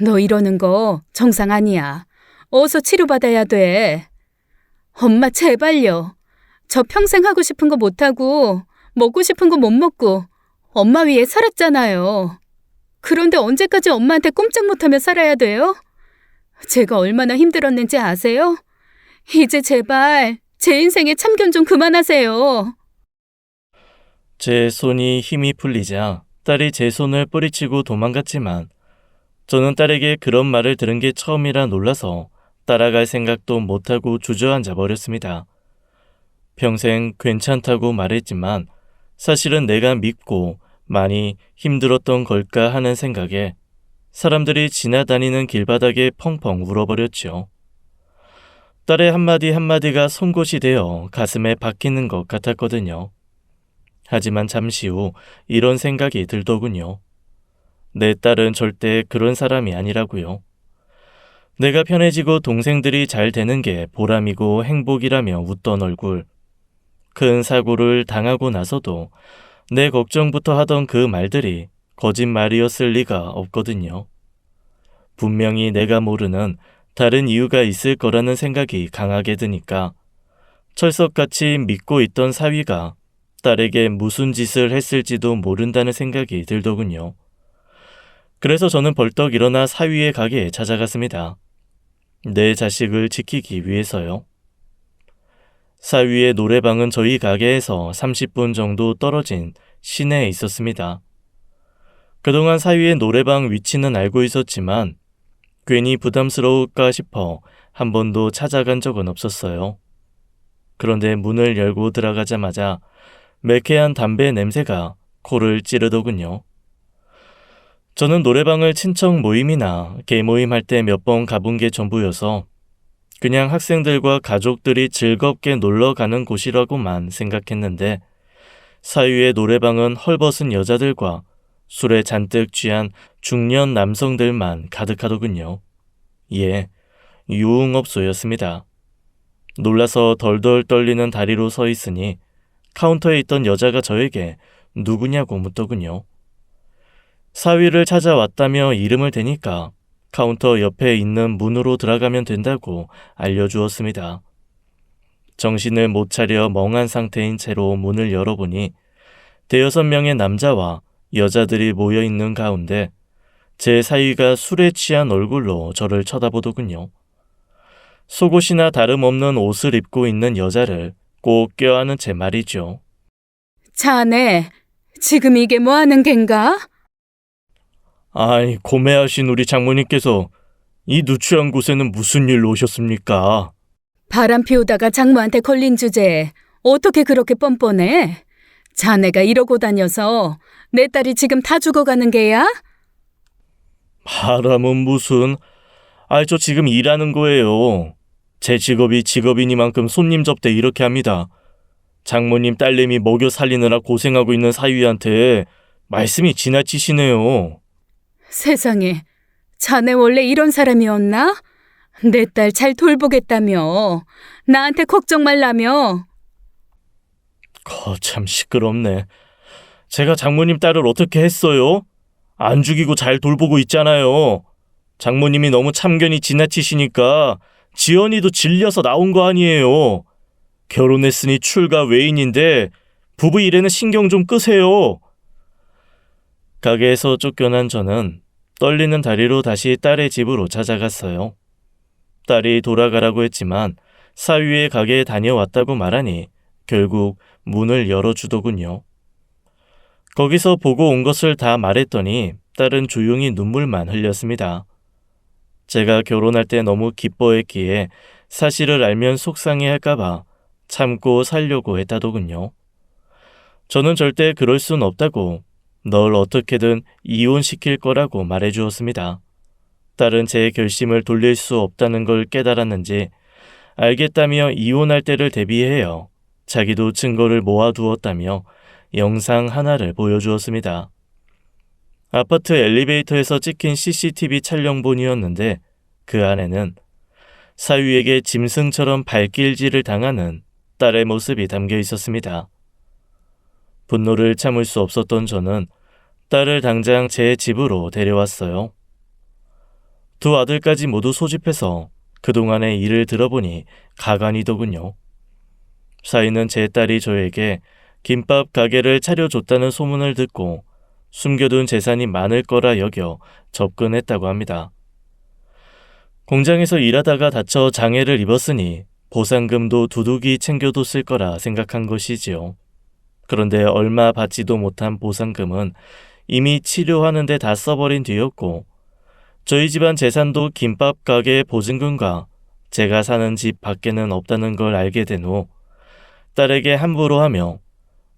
너 이러는 거 정상 아니야. 어서 치료받아야 돼. 엄마 제발요. 저 평생 하고 싶은 거 못하고 먹고 싶은 거 못 먹고 엄마 위에 살았잖아요. 그런데 언제까지 엄마한테 꼼짝 못하며 살아야 돼요? 제가 얼마나 힘들었는지 아세요? 이제 제발 제 인생에 참견 좀 그만하세요. 제 손이 힘이 풀리자 딸이 제 손을 뿌리치고 도망갔지만 저는 딸에게 그런 말을 들은 게 처음이라 놀라서 따라갈 생각도 못하고 주저앉아 버렸습니다. 평생 괜찮다고 말했지만 사실은 내가 믿고 많이 힘들었던 걸까 하는 생각에 사람들이 지나다니는 길바닥에 펑펑 울어버렸죠. 딸의 한마디 한마디가 송곳이 되어 가슴에 박히는 것 같았거든요. 하지만 잠시 후 이런 생각이 들더군요. 내 딸은 절대 그런 사람이 아니라고요. 내가 편해지고 동생들이 잘 되는 게 보람이고 행복이라며 웃던 얼굴. 큰 사고를 당하고 나서도 내 걱정부터 하던 그 말들이 거짓말이었을 리가 없거든요. 분명히 내가 모르는 다른 이유가 있을 거라는 생각이 강하게 드니까 철석같이 믿고 있던 사위가 딸에게 무슨 짓을 했을지도 모른다는 생각이 들더군요. 그래서 저는 벌떡 일어나 사위의 가게에 찾아갔습니다. 내 자식을 지키기 위해서요. 사위의 노래방은 저희 가게에서 30분 정도 떨어진 시내에 있었습니다. 그동안 사위의 노래방 위치는 알고 있었지만 괜히 부담스러울까 싶어 한 번도 찾아간 적은 없었어요. 그런데 문을 열고 들어가자마자 매캐한 담배 냄새가 코를 찌르더군요. 저는 노래방을 친척 모임이나 개모임 할 때 몇 번 가본 게 전부여서 그냥 학생들과 가족들이 즐겁게 놀러 가는 곳이라고만 생각했는데 사위의 노래방은 헐벗은 여자들과 술에 잔뜩 취한 중년 남성들만 가득하더군요. 예, 유흥업소였습니다. 놀라서 덜덜 떨리는 다리로 서 있으니 카운터에 있던 여자가 저에게 누구냐고 묻더군요. 사위를 찾아왔다며 이름을 대니까 카운터 옆에 있는 문으로 들어가면 된다고 알려주었습니다. 정신을 못 차려 멍한 상태인 채로 문을 열어보니 5-6명의 남자와 여자들이 모여있는 가운데 제 사위가 술에 취한 얼굴로 저를 쳐다보더군요. 속옷이나 다름없는 옷을 입고 있는 여자를 꼭 껴안은 채 말이죠. 자네, 지금 이게 뭐 하는 겐가? 아이, 고매하신 우리 장모님께서 이 누추한 곳에는 무슨 일로 오셨습니까? 바람 피우다가 장모한테 걸린 주제에 어떻게 그렇게 뻔뻔해? 자네가 이러고 다녀서 내 딸이 지금 다 죽어가는 게야? 바람은 무슨... 저 지금 일하는 거예요. 제 직업이 직업이니만큼 손님 접대 이렇게 합니다. 장모님 딸내미 먹여 살리느라 고생하고 있는 사위한테 말씀이 지나치시네요. 세상에, 자네 원래 이런 사람이었나? 내 딸 잘 돌보겠다며. 나한테 걱정 말라며. 거참 시끄럽네. 제가 장모님 딸을 어떻게 했어요? 안 죽이고 잘 돌보고 있잖아요. 장모님이 너무 참견이 지나치시니까 지연이도 질려서 나온 거 아니에요. 결혼했으니 출가 외인인데 부부 일에는 신경 좀 끄세요. 가게에서 쫓겨난 저는 떨리는 다리로 다시 딸의 집으로 찾아갔어요. 딸이 돌아가라고 했지만 사위의 가게에 다녀왔다고 말하니 결국 문을 열어주더군요. 거기서 보고 온 것을 다 말했더니 딸은 조용히 눈물만 흘렸습니다. 제가 결혼할 때 너무 기뻐했기에 사실을 알면 속상해할까봐 참고 살려고 했다더군요. 저는 절대 그럴 순 없다고 널 어떻게든 이혼시킬 거라고 말해주었습니다. 딸은 제 결심을 돌릴 수 없다는 걸 깨달았는지 알겠다며 이혼할 때를 대비해요. 자기도 증거를 모아두었다며 영상 하나를 보여주었습니다. 아파트 엘리베이터에서 찍힌 CCTV 촬영본이었는데 그 안에는 사위에게 짐승처럼 발길질을 당하는 딸의 모습이 담겨 있었습니다. 분노를 참을 수 없었던 저는 딸을 당장 제 집으로 데려왔어요. 두 아들까지 모두 소집해서 그동안의 일을 들어보니 가관이더군요. 사위는 제 딸이 저에게 김밥 가게를 차려줬다는 소문을 듣고 숨겨둔 재산이 많을 거라 여겨 접근했다고 합니다. 공장에서 일하다가 다쳐 장애를 입었으니 보상금도 두둑이 챙겨뒀을 거라 생각한 것이지요. 그런데 얼마 받지도 못한 보상금은 이미 치료하는 데 다 써버린 뒤였고 저희 집안 재산도 김밥 가게 보증금과 제가 사는 집 밖에는 없다는 걸 알게 된 후 딸에게 함부로 하며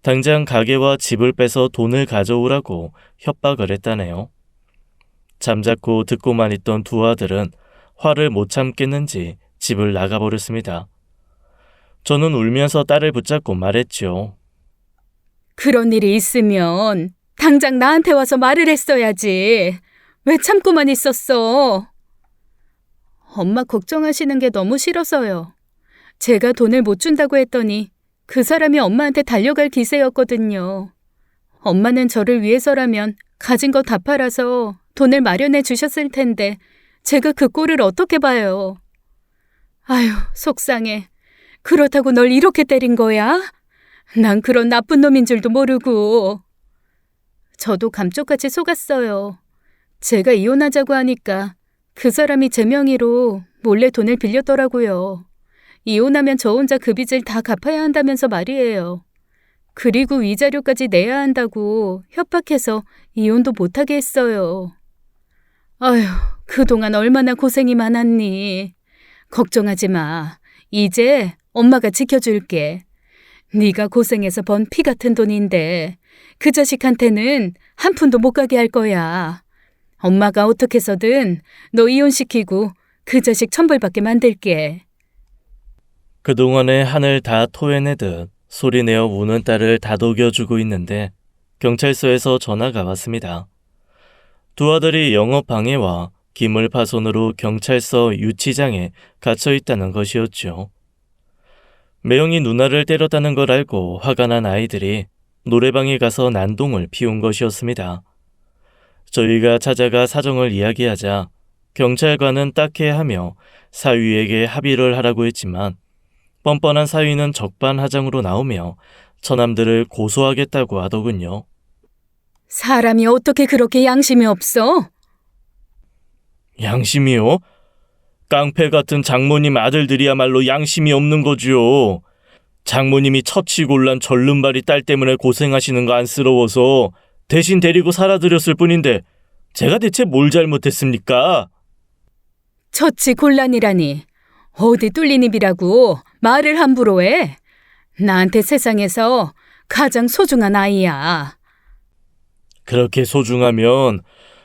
당장 가게와 집을 빼서 돈을 가져오라고 협박을 했다네요. 잠자코 듣고만 있던 두 아들은 화를 못 참겠는지 집을 나가버렸습니다. 저는 울면서 딸을 붙잡고 말했죠. 그런 일이 있으면 당장 나한테 와서 말을 했어야지. 왜 참고만 있었어? 엄마 걱정하시는 게 너무 싫어서요. 제가 돈을 못 준다고 했더니 그 사람이 엄마한테 달려갈 기세였거든요. 엄마는 저를 위해서라면 가진 거 다 팔아서 돈을 마련해 주셨을 텐데 제가 그 꼴을 어떻게 봐요. 아휴, 속상해. 그렇다고 널 이렇게 때린 거야? 난 그런 나쁜 놈인 줄도 모르고. 저도 감쪽같이 속았어요. 제가 이혼하자고 하니까 그 사람이 제 명의로 몰래 돈을 빌렸더라고요. 이혼하면 저 혼자 그 빚을 다 갚아야 한다면서 말이에요. 그리고 위자료까지 내야 한다고 협박해서 이혼도 못하게 했어요. 아휴, 그동안 얼마나 고생이 많았니. 걱정하지 마. 이제 엄마가 지켜줄게. 네가 고생해서 번 피 같은 돈인데 그 자식한테는 한 푼도 못 가게 할 거야. 엄마가 어떻게 해서든 너 이혼시키고 그 자식 천벌받게 만들게. 그동안의 한을 다 토해내듯 소리내어 우는 딸을 다독여주고 있는데 경찰서에서 전화가 왔습니다. 두 아들이 영업방해와 기물파손으로 경찰서 유치장에 갇혀있다는 것이었죠. 매형이 누나를 때렸다는 걸 알고 화가 난 아이들이 노래방에 가서 난동을 피운 것이었습니다. 저희가 찾아가 사정을 이야기하자 경찰관은 딱해하며 사위에게 합의를 하라고 했지만 뻔뻔한 사위는 적반하장으로 나오며 처남들을 고소하겠다고 하더군요. 사람이 어떻게 그렇게 양심이 없어? 양심이요? 깡패 같은 장모님 아들들이야말로 양심이 없는 거지요. 장모님이 처치곤란 절름발이 딸 때문에 고생하시는 거 안쓰러워서 대신 데리고 살아드렸을 뿐인데 제가 대체 뭘 잘못했습니까? 처치곤란이라니. 어디 뚫린 입이라고 말을 함부로 해? 나한테 세상에서 가장 소중한 아이야. 그렇게 소중하면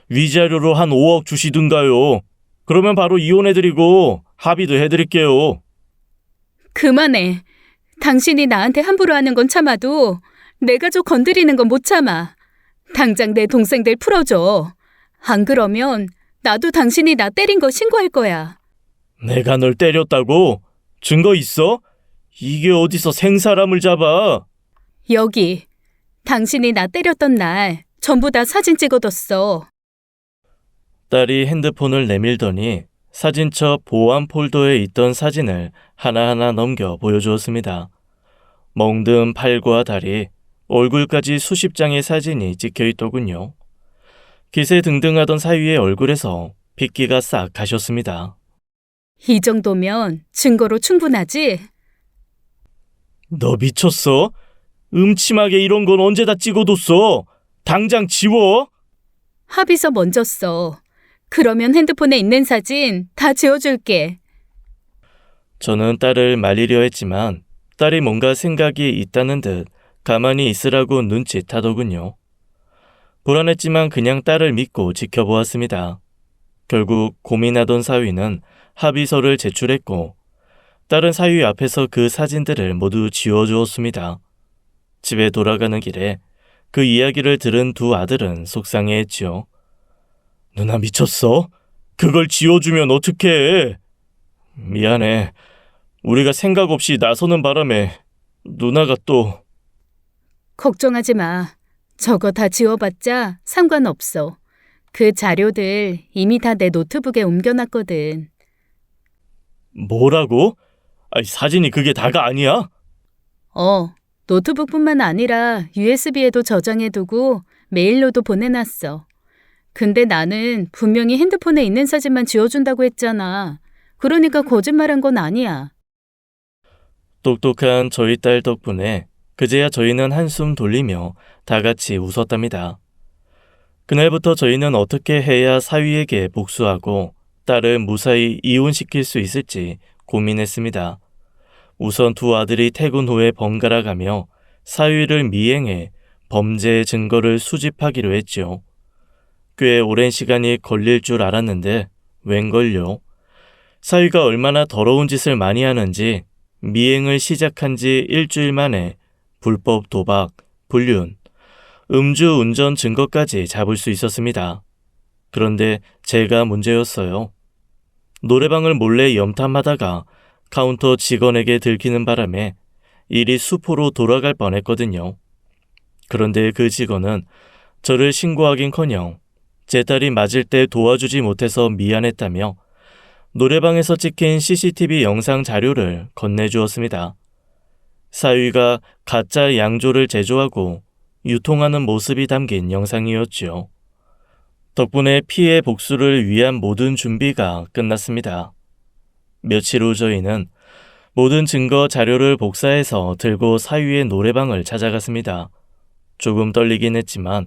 위자료로 한 5억 주시든가요. 그러면 바로 이혼해드리고 합의도 해드릴게요. 그만해. 당신이 나한테 함부로 하는 건 참아도 내 가족 건드리는 건 못 참아. 당장 내 동생들 풀어줘. 안 그러면 나도 당신이 나 때린 거 신고할 거야. 내가 널 때렸다고? 증거 있어? 이게 어디서 생사람을 잡아? 여기, 당신이 나 때렸던 날 전부 다 사진 찍어뒀어. 딸이 핸드폰을 내밀더니 사진첩 보안 폴더에 있던 사진을 하나하나 넘겨 보여주었습니다. 멍든 팔과 다리, 얼굴까지 수십 장의 사진이 찍혀있더군요. 기세등등하던 사위의 얼굴에서 핏기가 싹 가셨습니다. 이 정도면 증거로 충분하지? 너 미쳤어? 음침하게 이런 건 언제 다 찍어뒀어? 당장 지워! 합의서 먼저 써. 그러면 핸드폰에 있는 사진 다 지워줄게. 저는 딸을 말리려 했지만 딸이 뭔가 생각이 있다는 듯 가만히 있으라고 눈짓하더군요. 불안했지만 그냥 딸을 믿고 지켜보았습니다. 결국 고민하던 사위는 합의서를 제출했고 딸은 사위 앞에서 그 사진들을 모두 지워주었습니다. 집에 돌아가는 길에 그 이야기를 들은 두 아들은 속상해했지요. 누나 미쳤어? 그걸 지워주면 어떡해? 미안해. 우리가 생각 없이 나서는 바람에 누나가 또... 걱정하지 마. 저거 다 지워봤자 상관없어. 그 자료들 이미 다 내 노트북에 옮겨놨거든. 뭐라고? 아니, 사진이 그게 다가 아니야? 노트북뿐만 아니라 USB에도 저장해두고 메일로도 보내놨어. 근데 나는 분명히 핸드폰에 있는 사진만 지워준다고 했잖아. 그러니까 거짓말한 건 아니야. 똑똑한 저희 딸 덕분에 그제야 저희는 한숨 돌리며 다 같이 웃었답니다. 그날부터 저희는 어떻게 해야 사위에게 복수하고 딸을 무사히 이혼시킬 수 있을지 고민했습니다. 우선 두 아들이 퇴근 후에 번갈아 가며 사위를 미행해 범죄 증거를 수집하기로 했죠. 꽤 오랜 시간이 걸릴 줄 알았는데 웬걸요. 사위가 얼마나 더러운 짓을 많이 하는지 미행을 시작한 지 일주일 만에 불법 도박, 불륜, 음주운전 증거까지 잡을 수 있었습니다. 그런데 제가 문제였어요. 노래방을 몰래 염탐하다가 카운터 직원에게 들키는 바람에 일이 수포로 돌아갈 뻔했거든요. 그런데 그 직원은 저를 신고하긴커녕 제 딸이 맞을 때 도와주지 못해서 미안했다며 노래방에서 찍힌 CCTV 영상 자료를 건네주었습니다. 사위가 가짜 양조를 제조하고 유통하는 모습이 담긴 영상이었죠. 덕분에 피해 복수를 위한 모든 준비가 끝났습니다. 며칠 후 저희는 모든 증거 자료를 복사해서 들고 사위의 노래방을 찾아갔습니다. 조금 떨리긴 했지만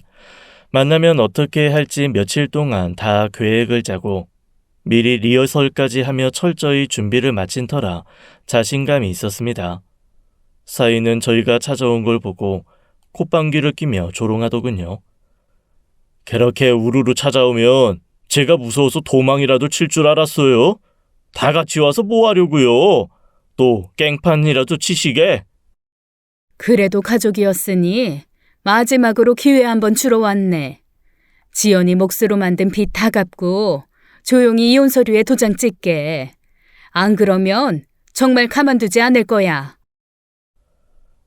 만나면 어떻게 할지 며칠 동안 다 계획을 짜고 미리 리허설까지 하며 철저히 준비를 마친 터라 자신감이 있었습니다. 사위는 저희가 찾아온 걸 보고 콧방귀를 뀌며 조롱하더군요. 그렇게 우르르 찾아오면 제가 무서워서 도망이라도 칠 줄 알았어요? 다 같이 와서 뭐 하려고요? 또 깽판이라도 치시게? 그래도 가족이었으니 마지막으로 기회 한번 주러 왔네. 지연이 몫으로 만든 빚 다 갚고 조용히 이혼 서류에 도장 찍게. 안 그러면 정말 가만두지 않을 거야.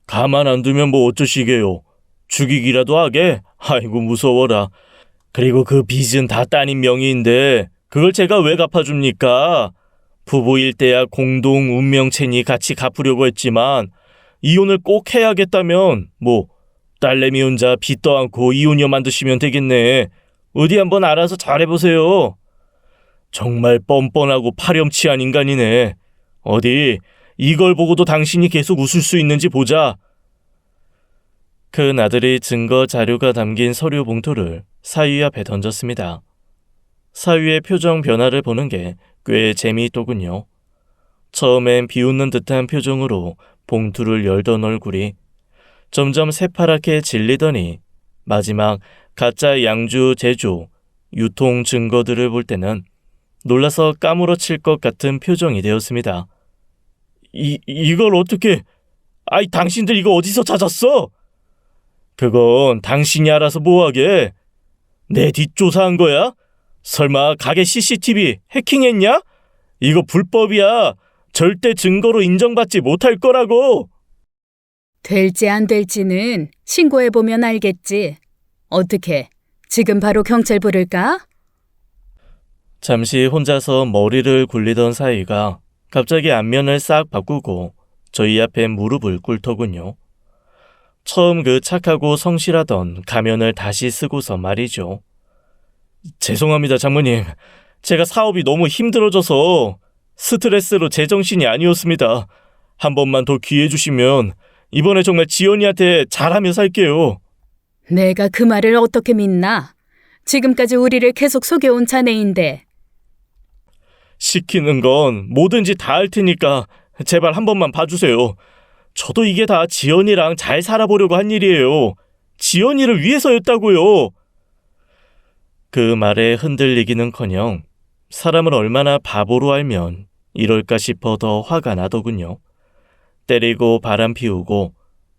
가만 안 두면 뭐 어쩌시게요? 죽이기라도 하게? 아이고 무서워라. 그리고 그 빚은 다 따님 명의인데 그걸 제가 왜 갚아줍니까? 부부일 때야 공동 운명체니 같이 갚으려고 했지만 이혼을 꼭 해야겠다면 뭐 딸내미 혼자 빚 떠안고 이혼녀 만드시면 되겠네. 어디 한번 알아서 잘해보세요. 정말 뻔뻔하고 파렴치한 인간이네. 어디 이걸 보고도 당신이 계속 웃을 수 있는지 보자. 큰 아들이 증거 자료가 담긴 서류 봉투를 사위 앞에 던졌습니다. 사위의 표정 변화를 보는 게 꽤 재미있더군요. 처음엔 비웃는 듯한 표정으로 봉투를 열던 얼굴이 점점 새파랗게 질리더니 마지막 가짜 양주 제조, 유통 증거들을 볼 때는 놀라서 까무러칠 것 같은 표정이 되었습니다. 이걸 어떻게... 아이 당신들 이거 어디서 찾았어? 그건 당신이 알아서 뭐하게? 내 뒷조사한 거야? 설마 가게 CCTV 해킹했냐? 이거 불법이야. 절대 증거로 인정받지 못할 거라고. 될지 안 될지는 신고해보면 알겠지. 어떻게, 지금 바로 경찰 부를까? 잠시 혼자서 머리를 굴리던 사위가 갑자기 안면을 싹 바꾸고 저희 앞에 무릎을 꿇더군요. 처음 그 착하고 성실하던 가면을 다시 쓰고서 말이죠. 죄송합니다, 장모님. 제가 사업이 너무 힘들어져서 스트레스로 제정신이 아니었습니다. 한 번만 더 기회 주시면 이번에 정말 지연이한테 잘하며 살게요. 내가 그 말을 어떻게 믿나? 지금까지 우리를 계속 속여온 자네인데. 시키는 건 뭐든지 다 할 테니까 제발 한 번만 봐주세요. 저도 이게 다 지연이랑 잘 살아보려고 한 일이에요. 지연이를 위해서였다고요. 그 말에 흔들리기는커녕 사람을 얼마나 바보로 알면 이럴까 싶어 더 화가 나더군요. 때리고 바람 피우고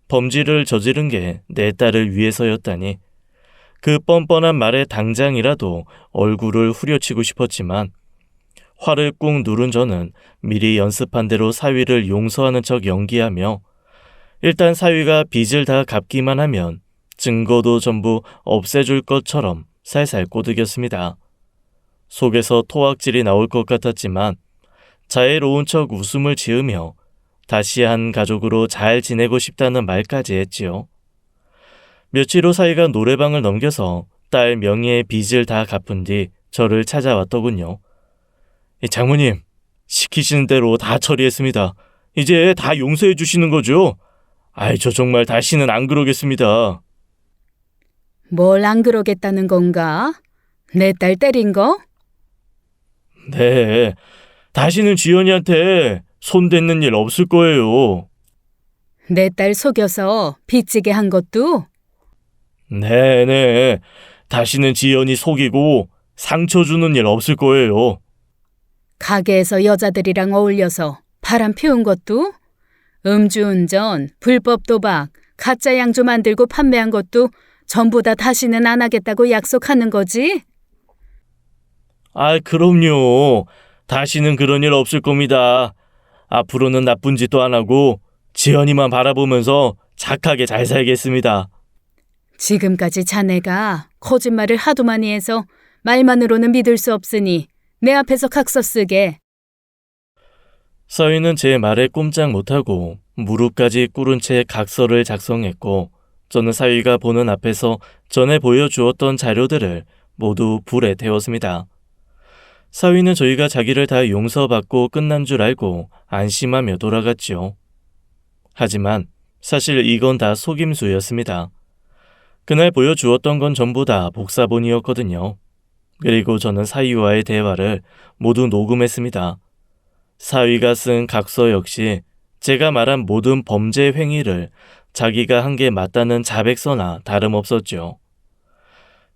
범죄를 저지른 게 내 딸을 위해서였다니. 그 뻔뻔한 말에 당장이라도 얼굴을 후려치고 싶었지만 화를 꾹 누른 저는 미리 연습한 대로 사위를 용서하는 척 연기하며 일단 사위가 빚을 다 갚기만 하면 증거도 전부 없애줄 것처럼 살살 꼬드겼습니다. 속에서 토악질이 나올 것 같았지만 자애로운 척 웃음을 지으며 다시 한 가족으로 잘 지내고 싶다는 말까지 했지요. 며칠 후 사위가 노래방을 넘겨서 딸 명의의 빚을 다 갚은 뒤 저를 찾아왔더군요. 장모님, 시키시는 대로 다 처리했습니다. 이제 다 용서해 주시는 거죠? 저 정말 다시는 안 그러겠습니다. 뭘 안 그러겠다는 건가? 내 딸 때린 거? 네, 다시는 지연이한테 손대는 일 없을 거예요. 내 딸 속여서 빚지게 한 것도? 네네, 다시는 지연이 속이고 상처 주는 일 없을 거예요. 가게에서 여자들이랑 어울려서 바람 피운 것도? 음주운전, 불법 도박, 가짜 양주 만들고 판매한 것도 전부 다 다시는 안 하겠다고 약속하는 거지? 그럼요. 다시는 그런 일 없을 겁니다. 앞으로는 나쁜 짓도 안 하고 지연이만 바라보면서 착하게 잘 살겠습니다. 지금까지 자네가 거짓말을 하도 많이 해서 말만으로는 믿을 수 없으니 내 앞에서 각서 쓰게. 사위는 제 말에 꼼짝 못하고 무릎까지 꿇은 채 각서를 작성했고 저는 사위가 보는 앞에서 전에 보여주었던 자료들을 모두 불에 태웠습니다. 사위는 저희가 자기를 다 용서받고 끝난 줄 알고 안심하며 돌아갔지요. 하지만 사실 이건 다 속임수였습니다. 그날 보여주었던 건 전부 다 복사본이었거든요. 그리고 저는 사위와의 대화를 모두 녹음했습니다. 사위가 쓴 각서 역시 제가 말한 모든 범죄 행위를 자기가 한 게 맞다는 자백서나 다름없었죠.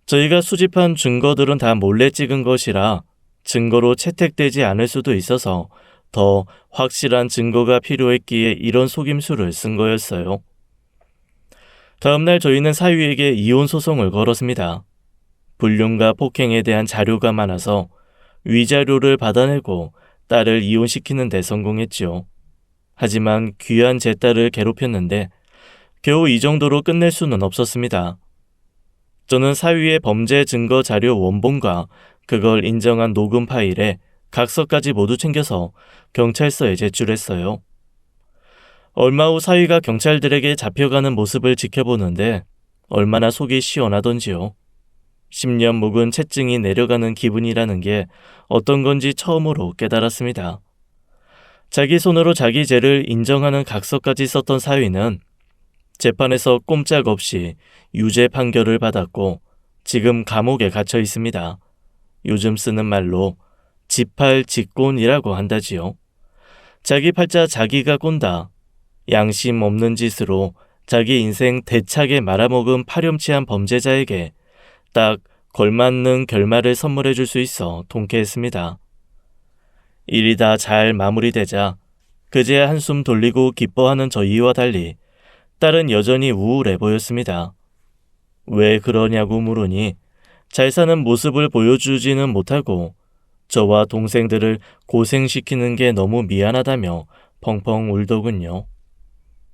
저희가 수집한 증거들은 다 몰래 찍은 것이라 증거로 채택되지 않을 수도 있어서 더 확실한 증거가 필요했기에 이런 속임수를 쓴 거였어요. 다음날 저희는 사위에게 이혼 소송을 걸었습니다. 불륜과 폭행에 대한 자료가 많아서 위자료를 받아내고 딸을 이혼시키는 데 성공했지요. 하지만 귀한 제 딸을 괴롭혔는데 겨우 이 정도로 끝낼 수는 없었습니다. 저는 사위의 범죄 증거 자료 원본과 그걸 인정한 녹음 파일에 각서까지 모두 챙겨서 경찰서에 제출했어요. 얼마 후 사위가 경찰들에게 잡혀가는 모습을 지켜보는데 얼마나 속이 시원하던지요. 10년 묵은 채증이 내려가는 기분이라는 게 어떤 건지 처음으로 깨달았습니다. 자기 손으로 자기 죄를 인정하는 각서까지 썼던 사위는 재판에서 꼼짝없이 유죄 판결을 받았고 지금 감옥에 갇혀 있습니다. 요즘 쓰는 말로 지팔직곤이라고 한다지요. 자기 팔자 자기가 꼰다. 양심 없는 짓으로 자기 인생 대차게 말아먹은 파렴치한 범죄자에게 딱 걸맞는 결말을 선물해 줄 수 있어 통쾌했습니다. 일이 다 잘 마무리되자 그제야 한숨 돌리고 기뻐하는 저희와 달리 딸은 여전히 우울해 보였습니다. 왜 그러냐고 물으니 잘 사는 모습을 보여주지는 못하고 저와 동생들을 고생시키는 게 너무 미안하다며 펑펑 울더군요.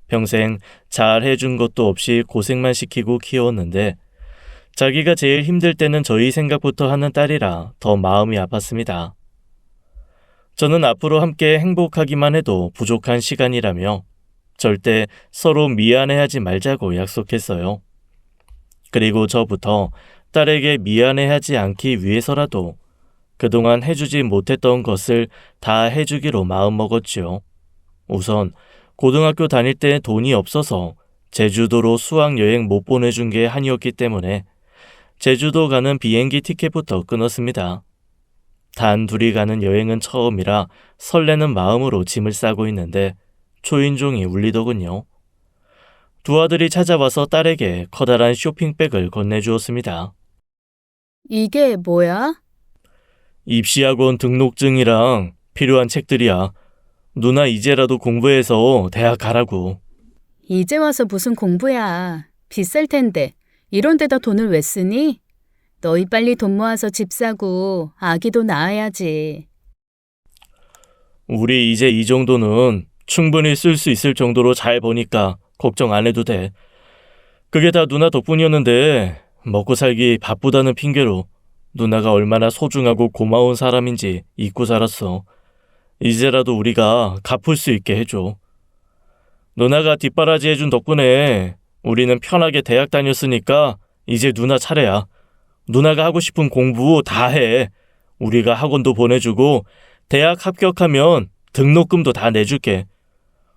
평생 잘 해준 것도 없이 고생만 시키고 키웠는데 자기가 제일 힘들 때는 저희 생각부터 하는 딸이라 더 마음이 아팠습니다. 저는 앞으로 함께 행복하기만 해도 부족한 시간이라며 절대 서로 미안해하지 말자고 약속했어요. 그리고 저부터 딸에게 미안해하지 않기 위해서라도 그동안 해주지 못했던 것을 다 해주기로 마음먹었지요. 우선 고등학교 다닐 때 돈이 없어서 제주도로 수학여행 못 보내준 게 한이었기 때문에 제주도 가는 비행기 티켓부터 끊었습니다. 단 둘이 가는 여행은 처음이라 설레는 마음으로 짐을 싸고 있는데 초인종이 울리더군요. 두 아들이 찾아와서 딸에게 커다란 쇼핑백을 건네주었습니다. 이게 뭐야? 입시학원 등록증이랑 필요한 책들이야. 누나 이제라도 공부해서 대학 가라고. 이제 와서 무슨 공부야. 비쌀 텐데. 이런 데다 돈을 왜 쓰니? 너희 빨리 돈 모아서 집 사고 아기도 낳아야지. 우리 이제 이 정도는 충분히 쓸 수 있을 정도로 잘 버니까 걱정 안 해도 돼. 그게 다 누나 덕분이었는데 먹고 살기 바쁘다는 핑계로 누나가 얼마나 소중하고 고마운 사람인지 잊고 살았어. 이제라도 우리가 갚을 수 있게 해줘. 누나가 뒷바라지 해준 덕분에 우리는 편하게 대학 다녔으니까 이제 누나 차례야. 누나가 하고 싶은 공부 다 해. 우리가 학원도 보내주고 대학 합격하면 등록금도 다 내줄게.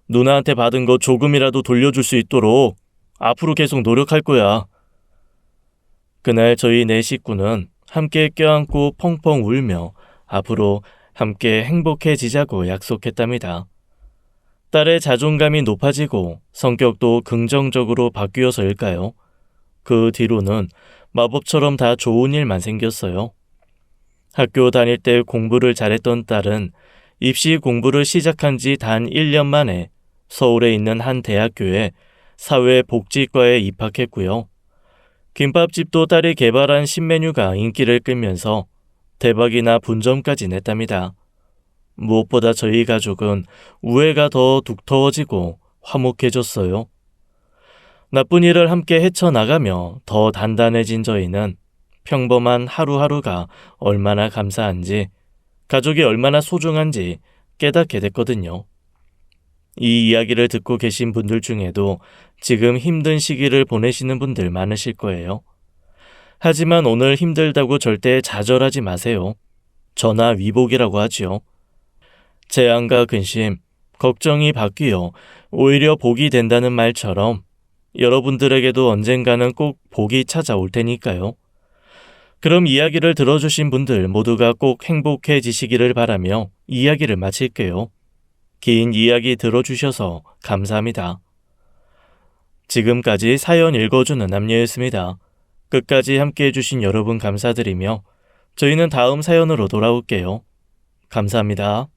누나한테 받은 거 조금이라도 돌려줄 수 있도록 앞으로 계속 노력할 거야. 그날 저희 네 식구는 함께 껴안고 펑펑 울며 앞으로 함께 행복해지자고 약속했답니다. 딸의 자존감이 높아지고 성격도 긍정적으로 바뀌어서일까요? 그 뒤로는 마법처럼 다 좋은 일만 생겼어요. 학교 다닐 때 공부를 잘했던 딸은 입시 공부를 시작한 지 단 1년 만에 서울에 있는 한 대학교에 사회복지과에 입학했고요. 김밥집도 딸이 개발한 신메뉴가 인기를 끌면서 대박이나 분점까지 냈답니다. 무엇보다 저희 가족은 우애가 더 두터워지고 화목해졌어요. 나쁜 일을 함께 헤쳐나가며 더 단단해진 저희는 평범한 하루하루가 얼마나 감사한지, 가족이 얼마나 소중한지 깨닫게 됐거든요. 이 이야기를 듣고 계신 분들 중에도 지금 힘든 시기를 보내시는 분들 많으실 거예요. 하지만 오늘 힘들다고 절대 좌절하지 마세요. 전화 위복이라고 하지요. 재앙과 근심, 걱정이 바뀌어 오히려 복이 된다는 말처럼 여러분들에게도 언젠가는 꼭 복이 찾아올 테니까요. 그럼 이야기를 들어주신 분들 모두가 꼭 행복해지시기를 바라며 이야기를 마칠게요. 긴 이야기 들어주셔서 감사합니다. 지금까지 사연 읽어주는 남녀였습니다. 끝까지 함께해 주신 여러분 감사드리며 저희는 다음 사연으로 돌아올게요. 감사합니다.